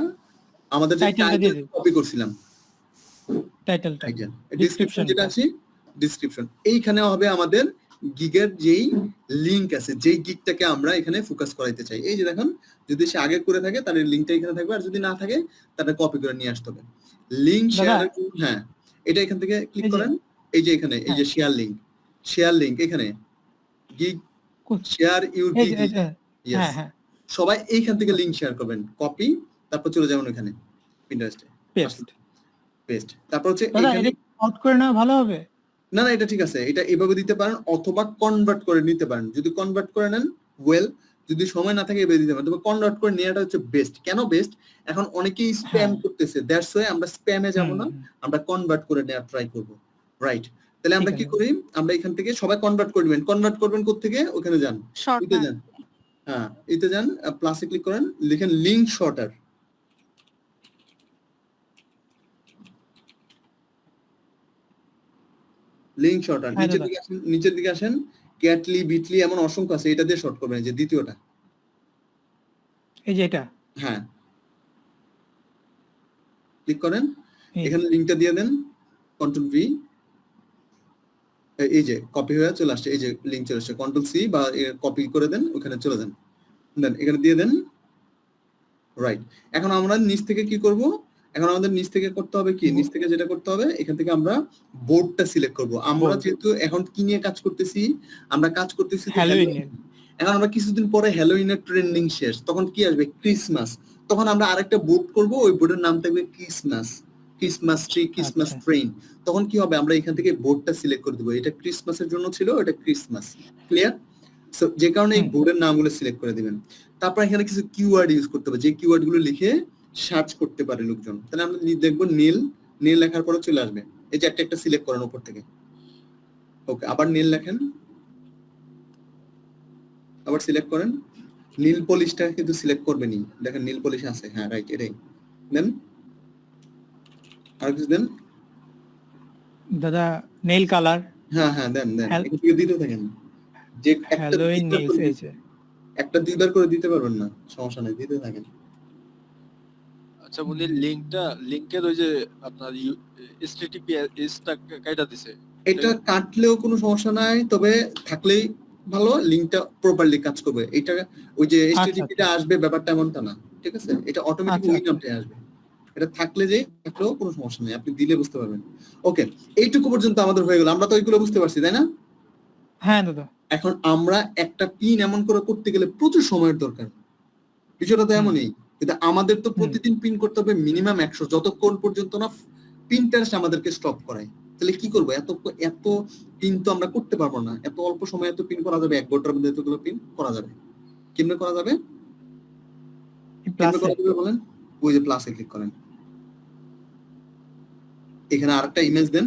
আমাদের যে Title টা দিয়ে দিন। কপি করছিলাম, টাইটেলটা। ডেসক্রিপশন যেটা আছে, ডেসক্রিপশন, এইখানে হবে আমাদের গিগের যেই লিংক আছে, যেই গিগটাকে আমরা এখানে ফোকাস করাইতে চাই। এই যে দেখুন, যদি সে আগে করে থাকে তাহলে লিংকটা এখানে থাকবে, আর যদি না থাকে তাহলে কপি করে নিয়ে আসতে হবে। লিংক শেয়ার, হ্যাঁ এটা এখান থেকে ক্লিক এই যে- করেন, এই যে এখানে এই যে শেয়ার লিংক এখানে গিগ শেয়ার ইউর এই গিগ, যে- এই যে- হ্যাঁ হ্যাঁ, সবাই এইখান থেকে লিংক শেয়ার করবেন, কপি, তারপর চলে যাবেন ওখানে পিন্টারেস্টে, পেস্ট, তারপর হচ্ছে দাদা এখানে, এটা আউট করে নেওয়া ভালো হবে? না না এটা ঠিক আছে, এটা এভাবে দিতে পারেন, অথবা কনভার্ট করে নিতে পারেন। যদি কনভার্ট করে নেন ওয়েল, যদি সময় না থাকে এভাবে দিতে পারেন, তবে কনভার্ট করে নেওয়াটা হচ্ছে বেস্ট। কেন বেস্ট? এখন অনেকেই স্প্যাম করতেছে, দ্যাটস ওয়াই আমরা স্প্যামে যাব না, আমরা কনভার্ট করে নেওয়ার ট্রাই করব, রাইট? তাহলে আমরা ঠিক কি আছে। করি, আমরা এখান থেকে সবাই কনভার্ট করবেন। কনভার্ট করবেন কোত্থেকে? ওখানে যান, শর্ট এতে যান, হ্যাঁ এতে যান, প্লাসে ক্লিক করেন, লিখেন লিংক শর্টার, লিংক শর্টার, হ্যাঁ, নিচের দাদা। দিকে আসেন, নিচের দিকে আসেন, ক্যাটলি বিটলি এমন অসংখ্য আছে, এটা দিয়ে শর্ট করবেন, এই যে দ্বিতীয়টা, এই যে এটা। হ্যাঁ ক্লিক করেন, এই- এখানে লিংকটা দিয়ে দেন, কন্ট্রোল ভি, এই যে কপি হয়ে চলে আসছে, এই যে লিংক চলে আসছে, কন্ট্রোল সি বা কপি করে দেন, ওখানে চলে যান, দেন এখানে দিয়ে দেন, রাইট। এখন আমরা নিচ থেকে কি করব, এখন আমাদের নিচ থেকে করতে হবে কি, নিচ থেকে যেটা করতে হবে, এখান থেকে আমরা বোর্ডটা সিলেক্ট করব। আমরা Board। যেহেতু এখন কি নিয়ে কাজ করতেছি, আমরা কাজ করতেছি যে হ্যালোইন। এখন আমরা কিছুদিন পরে হ্যালোইনের ট্রেন্ডিং শেষ, তখন কি আসবে, ক্রিসমাস, তখন আমরা আরেকটা বোর্ড করব, ওই বোর্ডের নাম থাকবে ক্রিসমাস, ক্রিসমাস ট্রি, ক্রিসমাস আচ্ছা। ট্রেন। তখন কি হবে, আমরা এখান থেকে বোর্ডটা সিলেক্ট করে দেবো, এটা ক্রিসমাসের জন্য ছিল, এটা ক্রিসমাস, ক্লিয়ার? সো যে কারণে এই বোর্ডের নামগুলো সিলেক্ট করে দিবেন। তারপর এখানে কিছু কিওয়ার্ড ইউজ করতে হবে, যে কিওয়ার্ড গুলো লিখে সার্চ করতে পারে লোকজন। তাহলে আমরা দেখবো নীল, নীল লেখার পরে চলে আসবে, এই যে একটা সিলেক্ট করেন উপর থেকে, ওকে, আবার নীল লেখেন, আবার সিলেক্ট করেন, নীল পলিশটা কিন্তু সিলেক্ট করবেনই, দেখেন নীল পলিশ আছে, হ্যাঁ রাইট, এটাই দেন, আর কিছু দেন, দাদা নেইল কালার, হ্যাঁ দেন Hel- এখান থেকে দিতে থাকেন, যে একটা হ্যালোইন দুইবার নেইলস, করে এই যে একটা দুইবার করে দিতে পারবেন না, সমস্যা নেই, দিতে থাকেন। আচ্ছা বলি, লিংকের ওই যে আপনার HTTPS-টা কাইটা দিছে। এটা কাটলেও কোনো সমস্যা নাই, তবে থাকলেই ভালো, লিংকটা প্রপারলি কাজ করবে। এটা ওই যে HTTP টা আসবে ব্যাপারটা এমনটা না, ঠিক আছে? এটা অটোমেটিক আচ্ছা, ওই নামটাই আসবে, এটা থাকলে যে থাকলেও কোনো সমস্যা নেই, আপনি দিলে বুঝতে পারবেন। ওকে, এইটুকু পর্যন্ত আমাদের হয়ে গেল, আমরা তো ওইগুলো বুঝতে পারছি, তাই না? হ্যাঁ দাদা। এখন আমরা একটা পিন এমন করে করতে গেলে প্রচুর সময়ের দরকার, বিষয়টা তো এমনই, কিন্তু আমাদের তো প্রতিদিন পিন করতে হবে মিনিমাম 100, যতক্ষণ পর্যন্ত না পিনটারেস্ট আমাদেরকে স্টপ করায়। তাহলে কি করবো, এত পিন তো আমরা করতে পারবো না, এত অল্প সময়ে এত পিন করা যাবে, 1 ঘন্টার মধ্যে এতগুলো পিন করা যাবে, কেমনে করা যাবে, কেমনে করা যাবে বলেন? ওই যে প্লাসে ক্লিক করেন, এখানে আরেকটা ইমেজ দেন,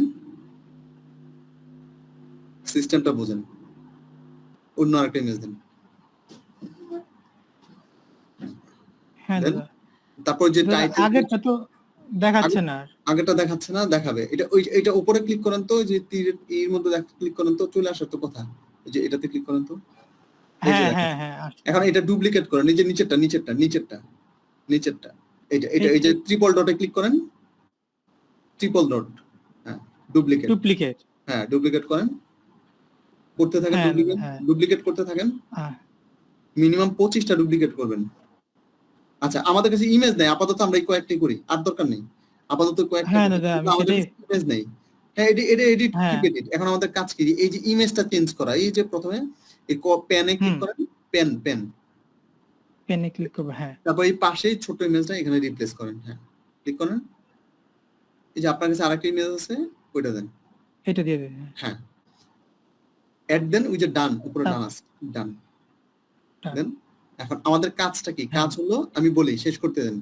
সিস্টেমটা বুঝেন, অন্য আরেকটা ইমেজ দেন, হ্যাঁ দাদা। তারপর যে টাইটেল, আগেরটা তো দেখাচ্ছে না, আগেরটা দেখাচ্ছে না, দেখাবে। এটা উপরে ক্লিক করেন তো, যে তীরের এর মধ্যে ক্লিক করেন তো, চলে আসে তো কথা, এই যে এটাতে ক্লিক করেন তো, হ্যাঁ। এখন এটা ডুপ্লিকেট করেন, এই যে নিচেরটা এটা এই যে ট্রিপল ডটে ক্লিক করেন, ট্রিপল ডট, হ্যাঁ ডুপ্লিকেট, হ্যাঁ ডুপ্লিকেট করেন, করতে থাকেন, ডুপ্লিকেট করতে থাকেন, মিনিমাম 25টা ডুপ্লিকেট করবেন। আচ্ছা, আমাদের কাছে ইমেজ নেই আপাতত, আমরা এই কয়েকটাই করি, আর দরকার নেই। আপাতত কয়েকটা হ্যাঁ দাদা, আমি আমাদের সেটাই- ইমেজ নেই। হ্যাঁ, এডিট হ্যাঁ। এডিট। এখন আমাদের কাজ কি, এই যে ইমেজটা চেঞ্জ করা, এই যে প্রথমে এই পেনে ক্লিক হুম। করেন, পেন, পেনে ক্লিক করবো, হ্যাঁ। তারপর এই পাশেই ছোট ইমেজটা এখানে রিপ্লেস করেন, হ্যাঁ ক্লিক করেন। এই যে আপনার কাছে আরেকটা ইমেজ আছে, ওইটা দেন, এটা দিয়ে দেন, হ্যাঁ। হ্যাঁ অ্যাড দেন, ওই যে ডান উপরে ডান আছে, ডান Done. দেন। এখন আমাদের কাজটা কি, হ্যাঁ। কাজ হলো, আমি বলি শেষ করতে দেন।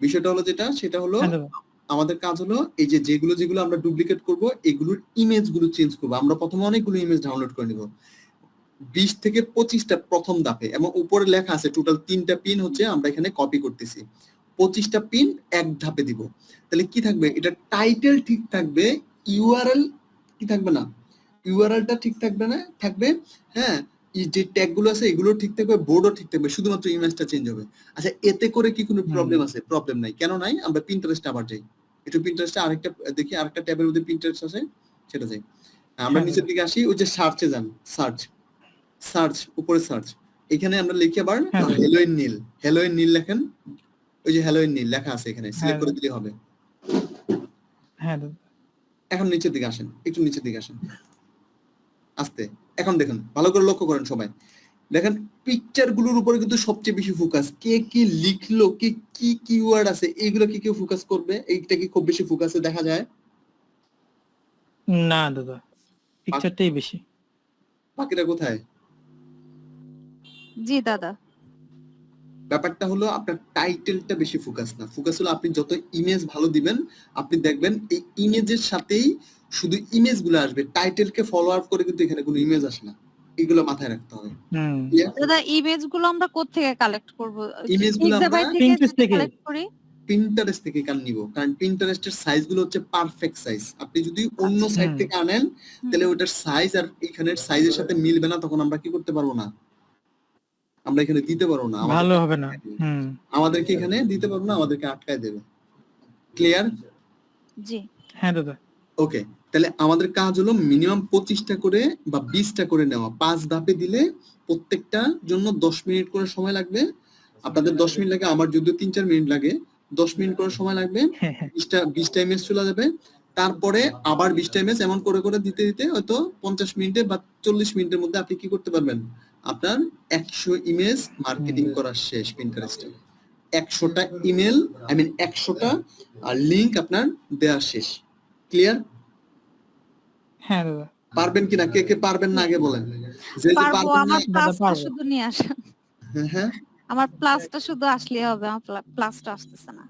বিষয়টা হলো যেটা, সেটা হলো হ্যাঁ দাদা, আমাদের কাজ হলো এই যে যেগুলো আমরা ডুপ্লিকেট করব, এগুলোর ইমেজ গুলো চেঞ্জ করবো। আমরা প্রথমে অনেকগুলো ইমেজ ডাউনলোড করে নিব, 20 থেকে 25টা প্রথম ধাপে, এবং উপরে লেখা আছে টোটাল 3টা পিন হচ্ছে আমরা এখানে কপি করতেছি। 25টা পিন এক ধাপে দিব। তাহলে কি থাকবে, এটা টাইটেল ঠিক থাকবে, ইউআরএল কি থাকবে না, ইউআরএলটা ঠিক থাকবে না, থাকবে হ্যাঁ, এই যে ট্যাগ গুলো আছে এগুলো ঠিক থাকবে, বোর্ডও ঠিক থাকবে, শুধুমাত্র ইমেজটা চেঞ্জ হবে। আচ্ছা, এতে করে কি কোনো প্রবলেম আছে? প্রবলেম নাই। কেন নাই? আমরা পিন্টারেস্টে আবার যাই, একটু পিন্টারেস্টে আরেকটা দেখি, আরেকটা ট্যাবের মধ্যে পিন্টারেস্ট আছে, সেটা যাই। আমরা হ্যাঁ। নিচের দিকে আসি, ওই যে সার্চে যান, সার্চ উপরে সার্চ, এখানে আমরা লিখি আবার হ্যাঁ। হেলোইন নীল লেখেন, ওই যে হেলোইন নীল লেখা আছে এখানে, সিলেক্ট করে দিলে হবে। হ্যাঁ দাদা, এখন নিচের দিকে আসেন, একটু নিচের দিকে আসেন আস্তে। এখন দেখুন, ভালো করে লক্ষ্য করেন সবাই, দেখেন পিকচার গুলোর উপরে কিন্তু সবচেয়ে বেশি ফোকাস, কে কি লিখলো, কে কি কিওয়ার্ড আছে, এইগুলো কি কেউ ফোকাস করবে? এইটা কি খুব বেশি ফোকাসে দেখা যায়? না দাদা, পিকচারটাই বেশি। বাকিটা কোথায়? জি দাদা। ব্যাপারটা হলো আপনার টাইটেলটা বেশি ফোকাস না, ফোকাস হলো আপনি যত ইমেজ ভালো দিবেন, আপনি দেখবেন এই ইমেজের সাথেই শুধু ইমেজ গুলো আসবে, টাইটেলকে ফলো আপ করে কিন্তু এখানে কোনো ইমেজ আসে না। এগুলো মাথায় রাখতে হবে। হুম। দাদা ইমেজ গুলো আমরা কোত্থেকে কালেক্ট করব? Image গুলো আমরা Pinterest থেকে। কালেক্ট করি। পিন্টারেস্ট থেকে নিব, কারণ পিন্টারেস্টের সাইজ গুলো হচ্ছে পারফেক্ট সাইজ। আপনি যদি অন্য সাইট হুম। থেকে আনেন, তাহলে ওটার সাইজ আর এখানের সাইজের সাথে মিলবে না, তখন আমরা কি করতে পারবো না, আমরা এখানে দিতে পারবো না, ভালো হবে না। হুম। আমাদেরকে এখানে দিতে পারবো না, আমাদেরকে আটকায় দেবে। ক্লিয়ার? জি। হ্যাঁ দাদা, ওকে, তাহলে আমাদের কাজ হলো মিনিমাম 25টা করে বা 20টা করে নেওয়া। 5 ধাপে দিলে প্রত্যেকটার জন্য 10 মিনিট করে সময় লাগবে। আপনাদের 10 মিনিট লাগে, আমার যদিও 3-4 মিনিট লাগে, 10 মিনিট করে সময় লাগবে। হ্যাঁ হ্যাঁ 20টা ইমেজ চলে যাবে, তারপরে আবার 20টা ইমেজ এমন করে করে দিতে দিতে হয়তো 50 মিনিটে বা 40 মিনিটের মধ্যে আপনি কি করতে পারবেন, আপনার 100 ইমেজ মার্কেটিং করা শেষ পিন্টারেস্টে। 100টা ইমেল, 100টা লিংক আপনার দেওয়া শেষ। ক্লিয়ার? হ্যাঁ দাদা, পারবেন কিনা, কে কে পারবেন না আগে বলেন। যে যে পারবো, পারবেন না, আমার প্লাসটা পারবো। শুধু নিয়ে আসেন। হ্যাঁ আমার প্লাসটা শুধু আসলে হবে, আমার প্লাসটা আসতেছে না।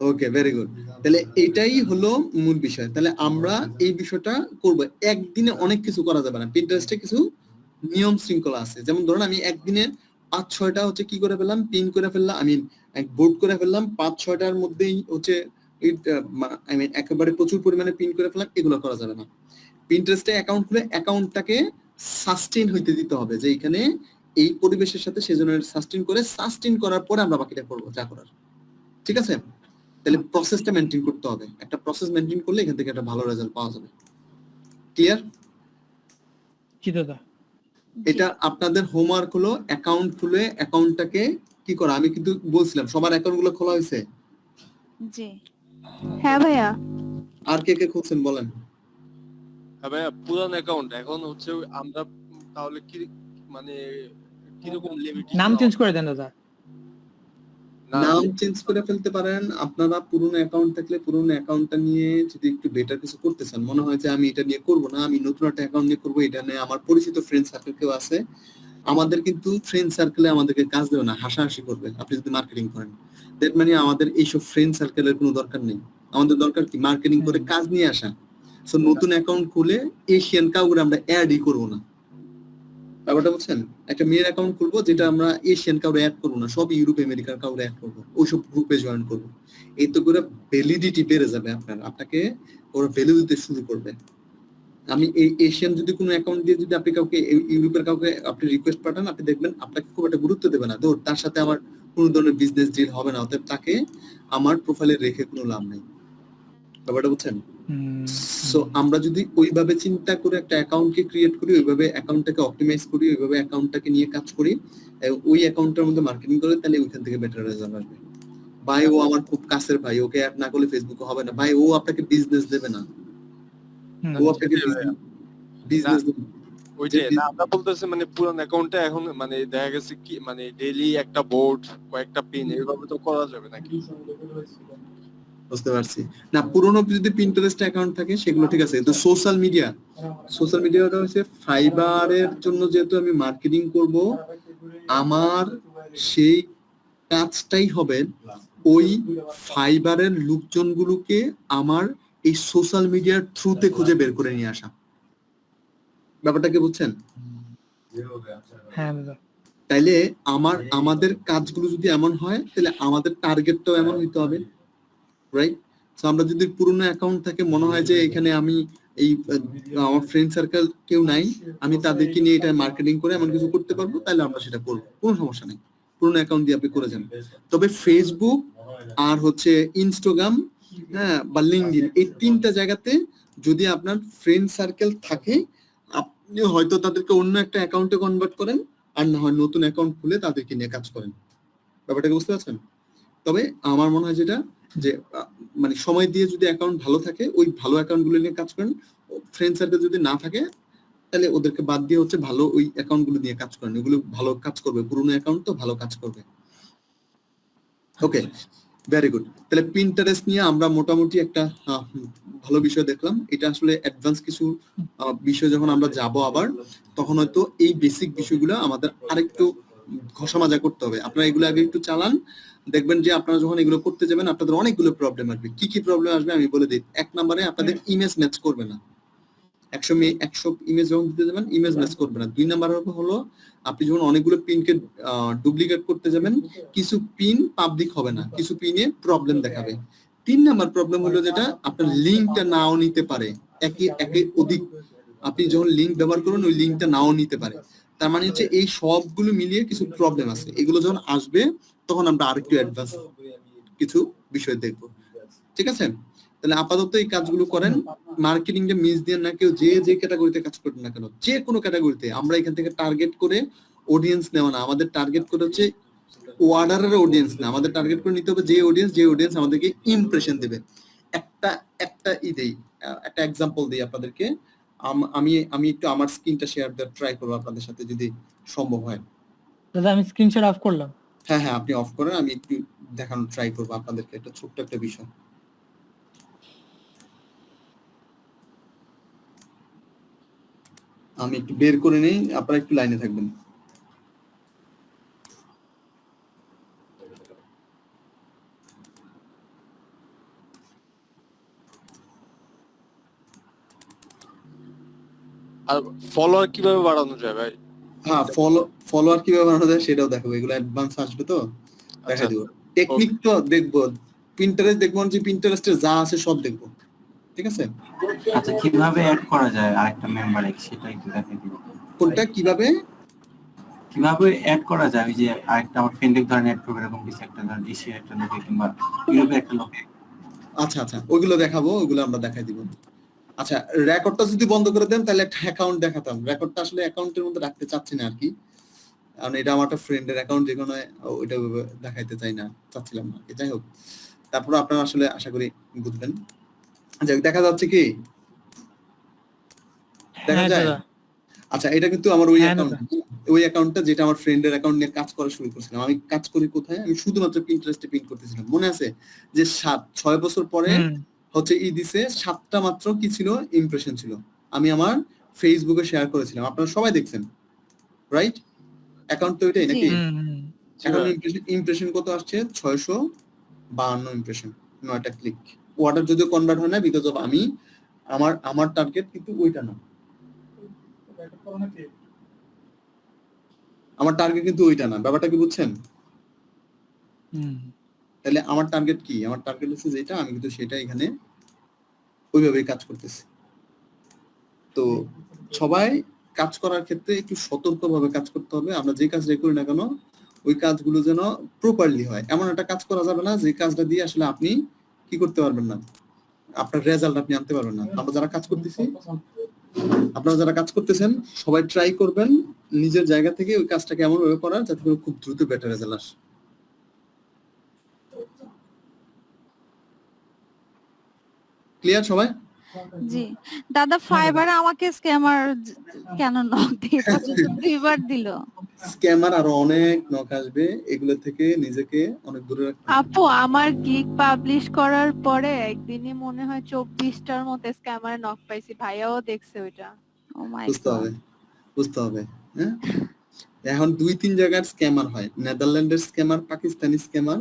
ওকে, ভেরি গুড। তাহলে এটাই হলো মূল বিষয়। তাহলে আমরা এই বিষয়টা করব। একদিনে অনেক কিছু করা যাবে না, পিন্টারেস্টে কিছু নিয়ম শৃঙ্খলা আছে। যেমন ধরুন আমি একদিনে 5-6টা হচ্ছে কি করে ফেললাম, পিন করে ফেললাম, বোর্ড করে ফেললাম, 5-6টার মধ্যেই হচ্ছে একেবারে প্রচুর পরিমাণে পিন করে ফেললাম, এগুলো করা যাবে না। পিন্টারেস্টে অ্যাকাউন্ট খুলে অ্যাকাউন্টটাকে সাস্টেইন হইতে দিতে হবে, যে এখানে এই পরিবেশের সাথে সেজন্য সাস্টেইন করার পরে আমরা বাকিটা করব যা করার। ঠিক আছে? তাহলে প্রসেসটা মেনটেন করতে হবে। একটা প্রসেস মেনটেন করলে এখান থেকে একটা ভালো রেজাল্ট পাওয়া যাবে। ক্লিয়ার? জি দাদা। এটা আপনাদের হোমওয়ার্ক হলো, অ্যাকাউন্ট খুলে অ্যাকাউন্টটাকে কি করা। আমি কিন্তু বলছিলাম সবার অ্যাকাউন্ট গুলো খোলা হয়েছে? জি। হ্যাঁ ভাইয়া। আর কে কে খুলছেন বলেন? হ্যাঁ ভাইয়া, পুরান অ্যাকাউন্ট এখন হচ্ছে আমরা তাহলে কি মানে কিরকম লিমিট? নাম চেঞ্জ করে দেন দাদা। নাম চেঞ্জ করে ফেলতে পারেন। আপনারা পুরনো অ্যাকাউন্ট থাকলে পুরনো অ্যাকাউন্টটা নিয়ে যদি একটু বেটার কিছু করতে চান, মনে হয় যে আমি এটা নিয়ে করব না, আমি নতুন একটা অ্যাকাউন্ট নিয়ে করব, এটা নিয়ে আমার পরিচিত ফ্রেন্ড সার্কেল কেউ আছে, আমাদের কিন্তু ফ্রেন্ড সার্কেলে আমাদেরকে কাজ দেবে না, হাসাহাসি করবে আপনি যদি মার্কেটিং করেন। দ্যাট মানে আমাদের এইসব ফ্রেন্ড সার্কেলের কোনো দরকার নেই। আমাদের দরকার কি, মার্কেটিং করে কাজ নিয়ে আসা। সো নতুন অ্যাকাউন্ট খুলে এশিয়ান কাউকে আমরা অ্যাডই করবো না। ব্যাপারটা বুঝছেন? একটা মেয়ের অ্যাকাউন্ট খুলবো যেটা আমরা এশিয়ান কাউরে অ্যাড করবো না, সব ইউরোপ আমেরিকার কাউরে অ্যাড করবো, ওইসব গ্রুপে জয়েন করবো। এই তো করে ভ্যালিডিটি বেড়ে যাবে আপনাকে ওরা ভ্যালু দিতে শুরু করবে। আমি এই এশিয়ান যদি কোনো অ্যাকাউন্ট দিয়ে যদি আপনি কাউকে ইউরোপের কাউকে আপনি রিকোয়েস্ট পাঠান, আপনি দেখবেন আপনাকে খুব একটা গুরুত্ব দেবে না, ধর তার সাথে আমার কোনো ধরনের বিজনেস ডিল হবে না, অতএব তাকে আমার প্রোফাইলে রেখে কোনো লাভ নেই। ব্যাপারটা বুঝছেন? সো আমরা যদি ওইভাবে চিন্তা করে একটা অ্যাকাউন্টকে ক্রিয়েট করি, ওইভাবে অ্যাকাউন্টটাকে অপটিমাইজ করি, ওইভাবে অ্যাকাউন্টটাকে নিয়ে কাজ করি, ওই অ্যাকাউন্টের মধ্যে মার্কেটিং করে, তাহলে ওইখান থেকে বেটার রেজাল্ট আসবে। ভাই ও আমার খুব কাছের ভাই, ওকে অ্যাড না করলে ফেসবুকে হবে না। ভাই ও আপনাকে বিজনেস দেবে না, ও আপনাকে বিজনেস দেবে না। ওইটাই না, আমরা বলতেছি মানে পুরান অ্যাকাউন্টে এখন মানে দেখা গেছে কি মানে ডেইলি একটা বোর্ড কয়েকটা পিন এইভাবে তো করা যাবে নাকি? বুঝতে পারছি। না পুরোনো যদি পিন্টারেস্ট অ্যাকাউন্ট থাকে সেগুলো ঠিক আছে, তো সোশ্যাল মিডিয়াটা হচ্ছে ফাইবারের জন্য, যেহেতু আমি মার্কেটিং করব, আমার সেই কাজটাই হবে ওই ফাইবারের লোকজনগুলোকে আমার এই সোশ্যাল মিডিয়ার থ্রুতে খুঁজে বের করে নিয়ে আসা। ব্যাপারটা কি বুঝছেন? হ্যাঁ দাদা। তাইলে আমাদের কাজগুলো যদি এমন হয় তাহলে আমাদের টার্গেটটাও এমন হইতে হবে, রাইট? সো আমরা যদি পুরনো অ্যাকাউন্ট থাকে, মনে হয় যে এখানে আমি এই আমার ফ্রেন্ড সার্কেল কেউ নাই, আমি তাদেরকে নিয়ে এটা মার্কেটিং করে এমন কিছু করতে পারবো, তাহলে আমরা সেটা করবো, কোনো সমস্যা নেই। পুরনো অ্যাকাউন্ট দিয়ে আপনি করে যান। তবে ফেসবুক আর হচ্ছে ইনস্টাগ্রাম, হ্যাঁ, বা লিঙ্কডইন, এই তিনটা জায়গাতে যদি আপনার ফ্রেন্ড সার্কেল থাকে, আপনি হয়তো তাদেরকে অন্য একটা অ্যাকাউন্টে কনভার্ট করেন, আর না হয় নতুন অ্যাকাউন্ট খুলে তাদেরকে নিয়ে কাজ করেন। ব্যাপারটাকে বুঝতে পারছেন? তবে আমার মনে হয় যেটা যে মানে সময় দিয়ে যদি অ্যাকাউন্ট ভালো থাকে, ওই ভালো অ্যাকাউন্ট গুলো নিয়ে কাজ করেন। ফ্রেন্ড সার্কেল যদি না থাকে তাহলে ওদেরকে বাদ দিয়ে হচ্ছে ভালো ওই অ্যাকাউন্ট গুলো নিয়ে কাজ করেন, ওগুলো ভালো কাজ করবে, পুরনো অ্যাকাউন্ট তো ভালো কাজ করবে। ওকে, ভেরি গুড। তাহলে পিন্টারেস্ট নিয়ে আমরা মোটামুটি একটা ভালো বিষয় দেখলাম। এটা আসলে অ্যাডভান্স কিছু বিষয় যখন আমরা যাব আবার, তখন হয়তো এই বেসিক বিষয়গুলো আমাদের আরেকটু ঘষা মাজা করতে হবে। আপনারা এগুলো আগে একটু চালান, দেখবেন যে আপনারা যখন এগুলো করতে যাবেন আপনাদের অনেকগুলো প্রবলেম আসবে। কি কি প্রবলেম আসবে আমি বলে দিই। 1 নম্বরে আপনাদের ইমেজ ম্যাচ করবে না, 100 ইমেজ যখন দিতে যাবেন ইমেজ ম্যাচ করবে না। 2 নাম্বার হলো আপনি যখন অনেকগুলো পিনকে ডুপ্লিকেট করতে যাবেন, কিছু পিন পাবলিক হবে না, কিছু পিনে প্রবলেম দেখাবে। 3 নাম্বার প্রবলেম হলো যেটা আপনার লিংকটা নাও নিতে পারে, একে অধিক আপনি যখন লিংক ব্যবহার করুন ওই লিংকটা নাও নিতে পারে। তার মানে হচ্ছে এই সবগুলো মিলিয়ে কিছু প্রবলেম আছে। এগুলো যখন আসবে তখন আমরা আরেকটু অ্যাডভান্স কিছু বিষয় দেখবো, ঠিক আছে? তাহলে আপাতত এই কাজগুলো করেন, মার্কেটিংটা মিস দিয়ে না, কেউ যে ক্যাটাগরিতে কাজ করবেন না কেন, যে কোনো ক্যাটাগরিতে। আমরা এখান থেকে টার্গেট করে অডিয়েন্স নেওয়া না, আমাদের টার্গেট করে হচ্ছে অর্ডারের অডিয়েন্স না, আমাদের টার্গেট করে নিতে হবে যে অডিয়েন্স আমাদেরকে ইমপ্রেশন দেবে। একটা একটা এক্সাম্পল দিই আপনাদেরকে। আমি একটু আমার স্ক্রিনটা শেয়ার দেওয়ার ট্রাই করবো আপনাদের সাথে, যদি সম্ভব হয়। দাদা আমি স্ক্রিনশট অফ করলাম। হ্যাঁ আপনি অফ করেন, আমি একটু দেখানোর ট্রাই করবো আপনাদেরকে একটা ছোট্ট একটা বিষয়। আমি একটু বের করে নেই, আপনারা একটু লাইনে থাকবেন। আর ফলোয়ার কিভাবে বাড়ানো যায় ভাই? হ্যাঁ, ফলোয়ার কিভাবে বানানো যায় সেটাও দেখাবো, এগুলো অ্যাডভান্স আসবে তো দেখা দিব। টেকনিক তো দেখবো, পিন্টারেস্ট দেখবো, যে পিন্টারেস্টে যা আছে সব দেখবো, ঠিক আছে? আচ্ছা, কিভাবে অ্যাড করা যায় আরেকটা মেম্বারে সেটা একটু দেখাই দিন। কোনটা কিভাবে অ্যাড করা যায়? ওই যে আরেকটা আমার ফ্রেন্ডের ধরেন অ্যাড করবে, এরকম কিছু একটা ধরেন এশিয়া একটা লোকে কিংবা ইউরোপে একটা লোকে। আচ্ছা ওইগুলো দেখাবো, ওইগুলো আমরা দেখাই দিব। আচ্ছা, রেকর্ডটা যদি বন্ধ করে দেন তাহলে একটা অ্যাকাউন্ট দেখাতাম। রেকর্ডটা আসলে অ্যাকাউন্টের মধ্যে রাখতে চাচ্ছি না আর কি, কারণ এটা আমার একটা ফ্রেন্ডের অ্যাকাউন্ট, যেখানে ওইটা দেখাইতে চাই না, চাচ্ছিলাম না। যাই হোক, তারপর আপনারা আসলে আশা করি বুঝবেন। দেখা যাচ্ছে কি, দেখা যায়? আচ্ছা, এটা কিন্তু আমার ওই অ্যাকাউন্টটা যেটা আমার ফ্রেন্ডের অ্যাকাউন্ট নিয়ে কাজ করা শুরু করেছিলাম। আমি কাজ করি কোথায়? আমি শুধুমাত্র পিন্টারেস্টে পিন করতেছিলাম। মনে আছে যে 6 বছর পরে হচ্ছে দিছে 7টা মাত্র কি ছিল, ইমপ্রেশন ছিল। আমি আমার ফেসবুকে শেয়ার করেছিলাম, আপনারা সবাই দেখছেন, রাইট? অ্যাকাউন্ট তো ওইটাই নাকি? এখন ইমপ্রেশন কত আসছে? 652 ইমপ্রেশন, 9টা ক্লিক। অর্ডার যদিও কনভার্ট হয় না, বিকজ অফ আমার টার্গেট কিন্তু ওইটা না, আমার টার্গেট কিন্তু ওইটা না। ব্যাপারটা কি বুঝছেন? তাহলে আমার টার্গেট কি? আমার টার্গেট হচ্ছে যেটা, আমি কিন্তু সেটা এখানে ওইভাবেই কাজ করতেছি। তো সবাই কাজ করার ক্ষেত্রে একটু সতর্কভাবে কাজ করতে হবে। আমরা যে কাজটাই করি না কেন ওই কাজগুলো যেন প্রপারলি হয়। এমন একটা কাজ করা যাবে না যে কাজটা দিয়ে আসলে আপনি কি করতে পারবেন না, আপনার রেজাল্ট আপনি আনতে পারবেন না। আপনারা যারা কাজ করতেছেন সবাই ট্রাই করবেন নিজের জায়গা থেকে ওই কাজটাকে এমন ভাবে করার যাতে করে খুব দ্রুত বেটার রেজাল্ট আসে। ক্লিয়ার সবাই? জি দাদা ফাইবারে আমাকে স্ক্যামার কেন নক দিয়ে পর্যন্ত 2বার দিল। স্ক্যামার আরো অনেক নক আসবে, এগুলো থেকে নিজেকে অনেক দূরে রাখতে হবে। আপু আমার গিগ পাবলিশ করার পরে একদিনই মনে হয় 24টার মতো স্ক্যামার নক পাইছি, ভাইয়াও দেখছে ওইটা। ও মাই বুঝতে হবে, বুঝতে হবে। হ্যাঁ, এখন 2-3 জায়গার স্ক্যামার হয়, নেদারল্যান্ডের scammer, Pakistani scammer,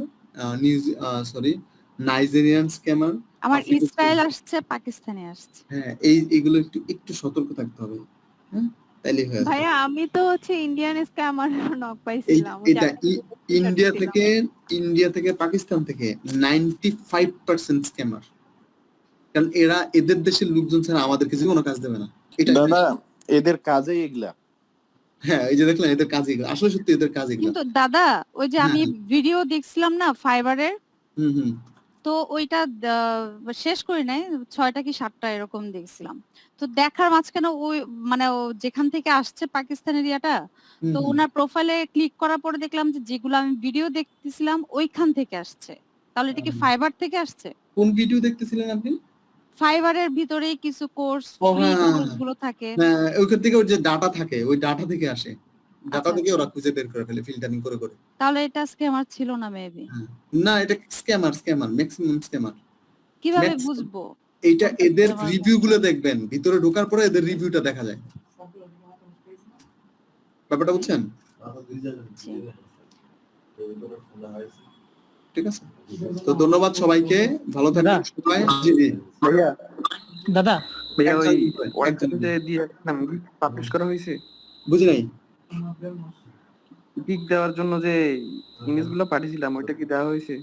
Nigerian scammer, আমার ইসরায়েল আসছে, পাকিস্তানি আসছে। হ্যাঁ এইগুলো একটু সতর্ক থাকতে হবে। হ্যাঁ, তাইলে হয়ে যাবে। ভাইয়া আমি তো হচ্ছে ইন্ডিয়ান স্ক্যামার নক পাইছিলাম। ওই এটা জায়গাটাতে ইন্ডিয়া থেকে পাকিস্তান থেকে 95% স্ক্যামার, কারণ এদের দেশের লোকজন ছাড়া আমাদের কিছু কোনো কাজ দেবে না। এটা দাদা এদের কাজেই এগুলা। হ্যাঁ, এই যে দেখলেন এদের কাজ এগুলো, আসলে সত্যি এদের কাজ এগুলো। কিন্তু দাদা ওই যে আমি ভিডিও দেখছিলাম না ফাইবারের, হুম তো ওইটা শেষ করি নাই, 6টা কি 7টা এরকম দেখছিলাম। তো দেখার মাঝখানে ওই মানে ও যেখান থেকে আসছে পাকিস্তানের ইয়াটা, তো ওনার প্রোফাইলে ক্লিক করার পরে দেখলাম যে যেগুলো আমি ভিডিও দেখতেছিলাম ওইখান থেকে আসছে। তাহলে এটা কি ফাইবার থেকে আসছে? কোন ভিডিও দেখতেছিলেন আপনি? ফাইবারের ভিতরেই কিছু কোর্স, ও, ফ্রি হ্যাঁ, কোর্স গুলো থাকে। হ্যাঁ, ওইখান থেকে ওই যে ডাটা থাকে, ওই ডাটা থেকে আসে, ডাটা আচ্ছা, থেকে আচ্ছা। ওরা খুঁজে বের করে ফেলে ফিল্টারিং করে করে। তাহলে এটা স্ক্যামার ছিল না মেবি। না, এটা স্ক্যামার, ম্যাক্সিমাম স্ক্যামার। কিভাবে বুঝবো? এইটা কোনটা এদের scammer? রিভিউ গুলো দেখবেন, ভিতরে ঢোকার পরে এদের রিভিউটা দেখা যায়। ব্যাপারটা বুঝছেন? জি। ঠিক আছে, তো ধন্যবাদ সবাইকে, ভালো থাকবেন সবাই। জি জি ভাইয়া দাদা ভাইয়া ওই একজন- ওয়েবসাইটে দিয়ে রাখলাম পাবলিশ করা হয়েছে বুঝি নাই। গিগ দেওয়ার জন্য যে ইমেজগুলো পাঠিয়েছিলাম ওইটা কি দেওয়া হয়েছে?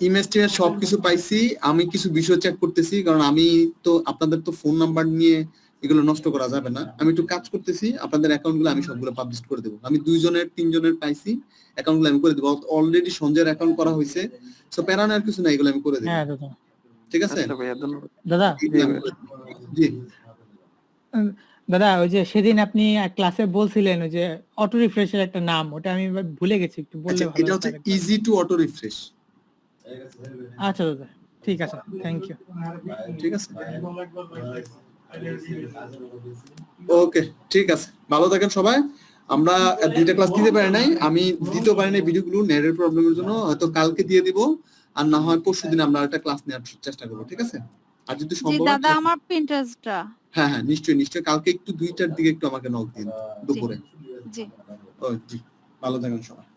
ইমেজ টিমেজ সবকিছু পাইছি, আমি কিছু বিষয় চেক করতেছি, কারণ আমি তো আপনাদের তো ফোন নাম্বার নিয়ে এগুলো নষ্ট করা যাবে না। আমি একটু কাজ করতেছি, আপনাদের অ্যাকাউন্ট গুলো আমি সবগুলো পাবলিশ করে দেবো। আমি 2-3 জনের পাইছি, অ্যাকাউন্ট গুলো আমি করে দেবো। অলরেডি সঞ্জয়ের অ্যাকাউন্ট করা হয়েছে, সো প্যারানোর কিছু না, এগুলো আমি করে দেবো। হ্যাঁ দাদা। ঠিক আছে আচ্ছা ভাইয়া ধন্যবাদ। দাদা এগুলো আমি করে দেবো। জি দাদা ওই যে সেদিন আপনি ক্লাসে বলছিলেন ওই যে অটো রিফ্রেশের একটা নাম, ওটা আমি এবার ভুলে গেছি, একটু বললে আচ্ছা, ভালো এটা হতো হচ্ছে আরেকবার। Easy to auto refresh. আচ্ছা দাদা ঠিক আছে, থ্যাংক ইউ। ঠিক আছে, ওকে, ঠিক আছে, ভালো থাকেন সবাই। আমরা 2টা ক্লাস দিতে পারি নাই, আমি দিতে পারি নাই ভিডিওগুলো নেটের প্রবলেমের জন্য, হয়তো কালকে দিয়ে দিব, আর না হয় পরশুদিন আমরা একটা ক্লাস নেওয়ার চেষ্টা করবো। ঠিক আছে, আর যদি জি সম্ভব দাদা হয়, আমার প্রিন্টার্সটা। হ্যাঁ হ্যাঁ, নিশ্চয়ই কালকে একটু 2টার দিকে একটু আমাকে নক দিন দুপুরে। জি। ও জি, ভালো থাকেন সবাই।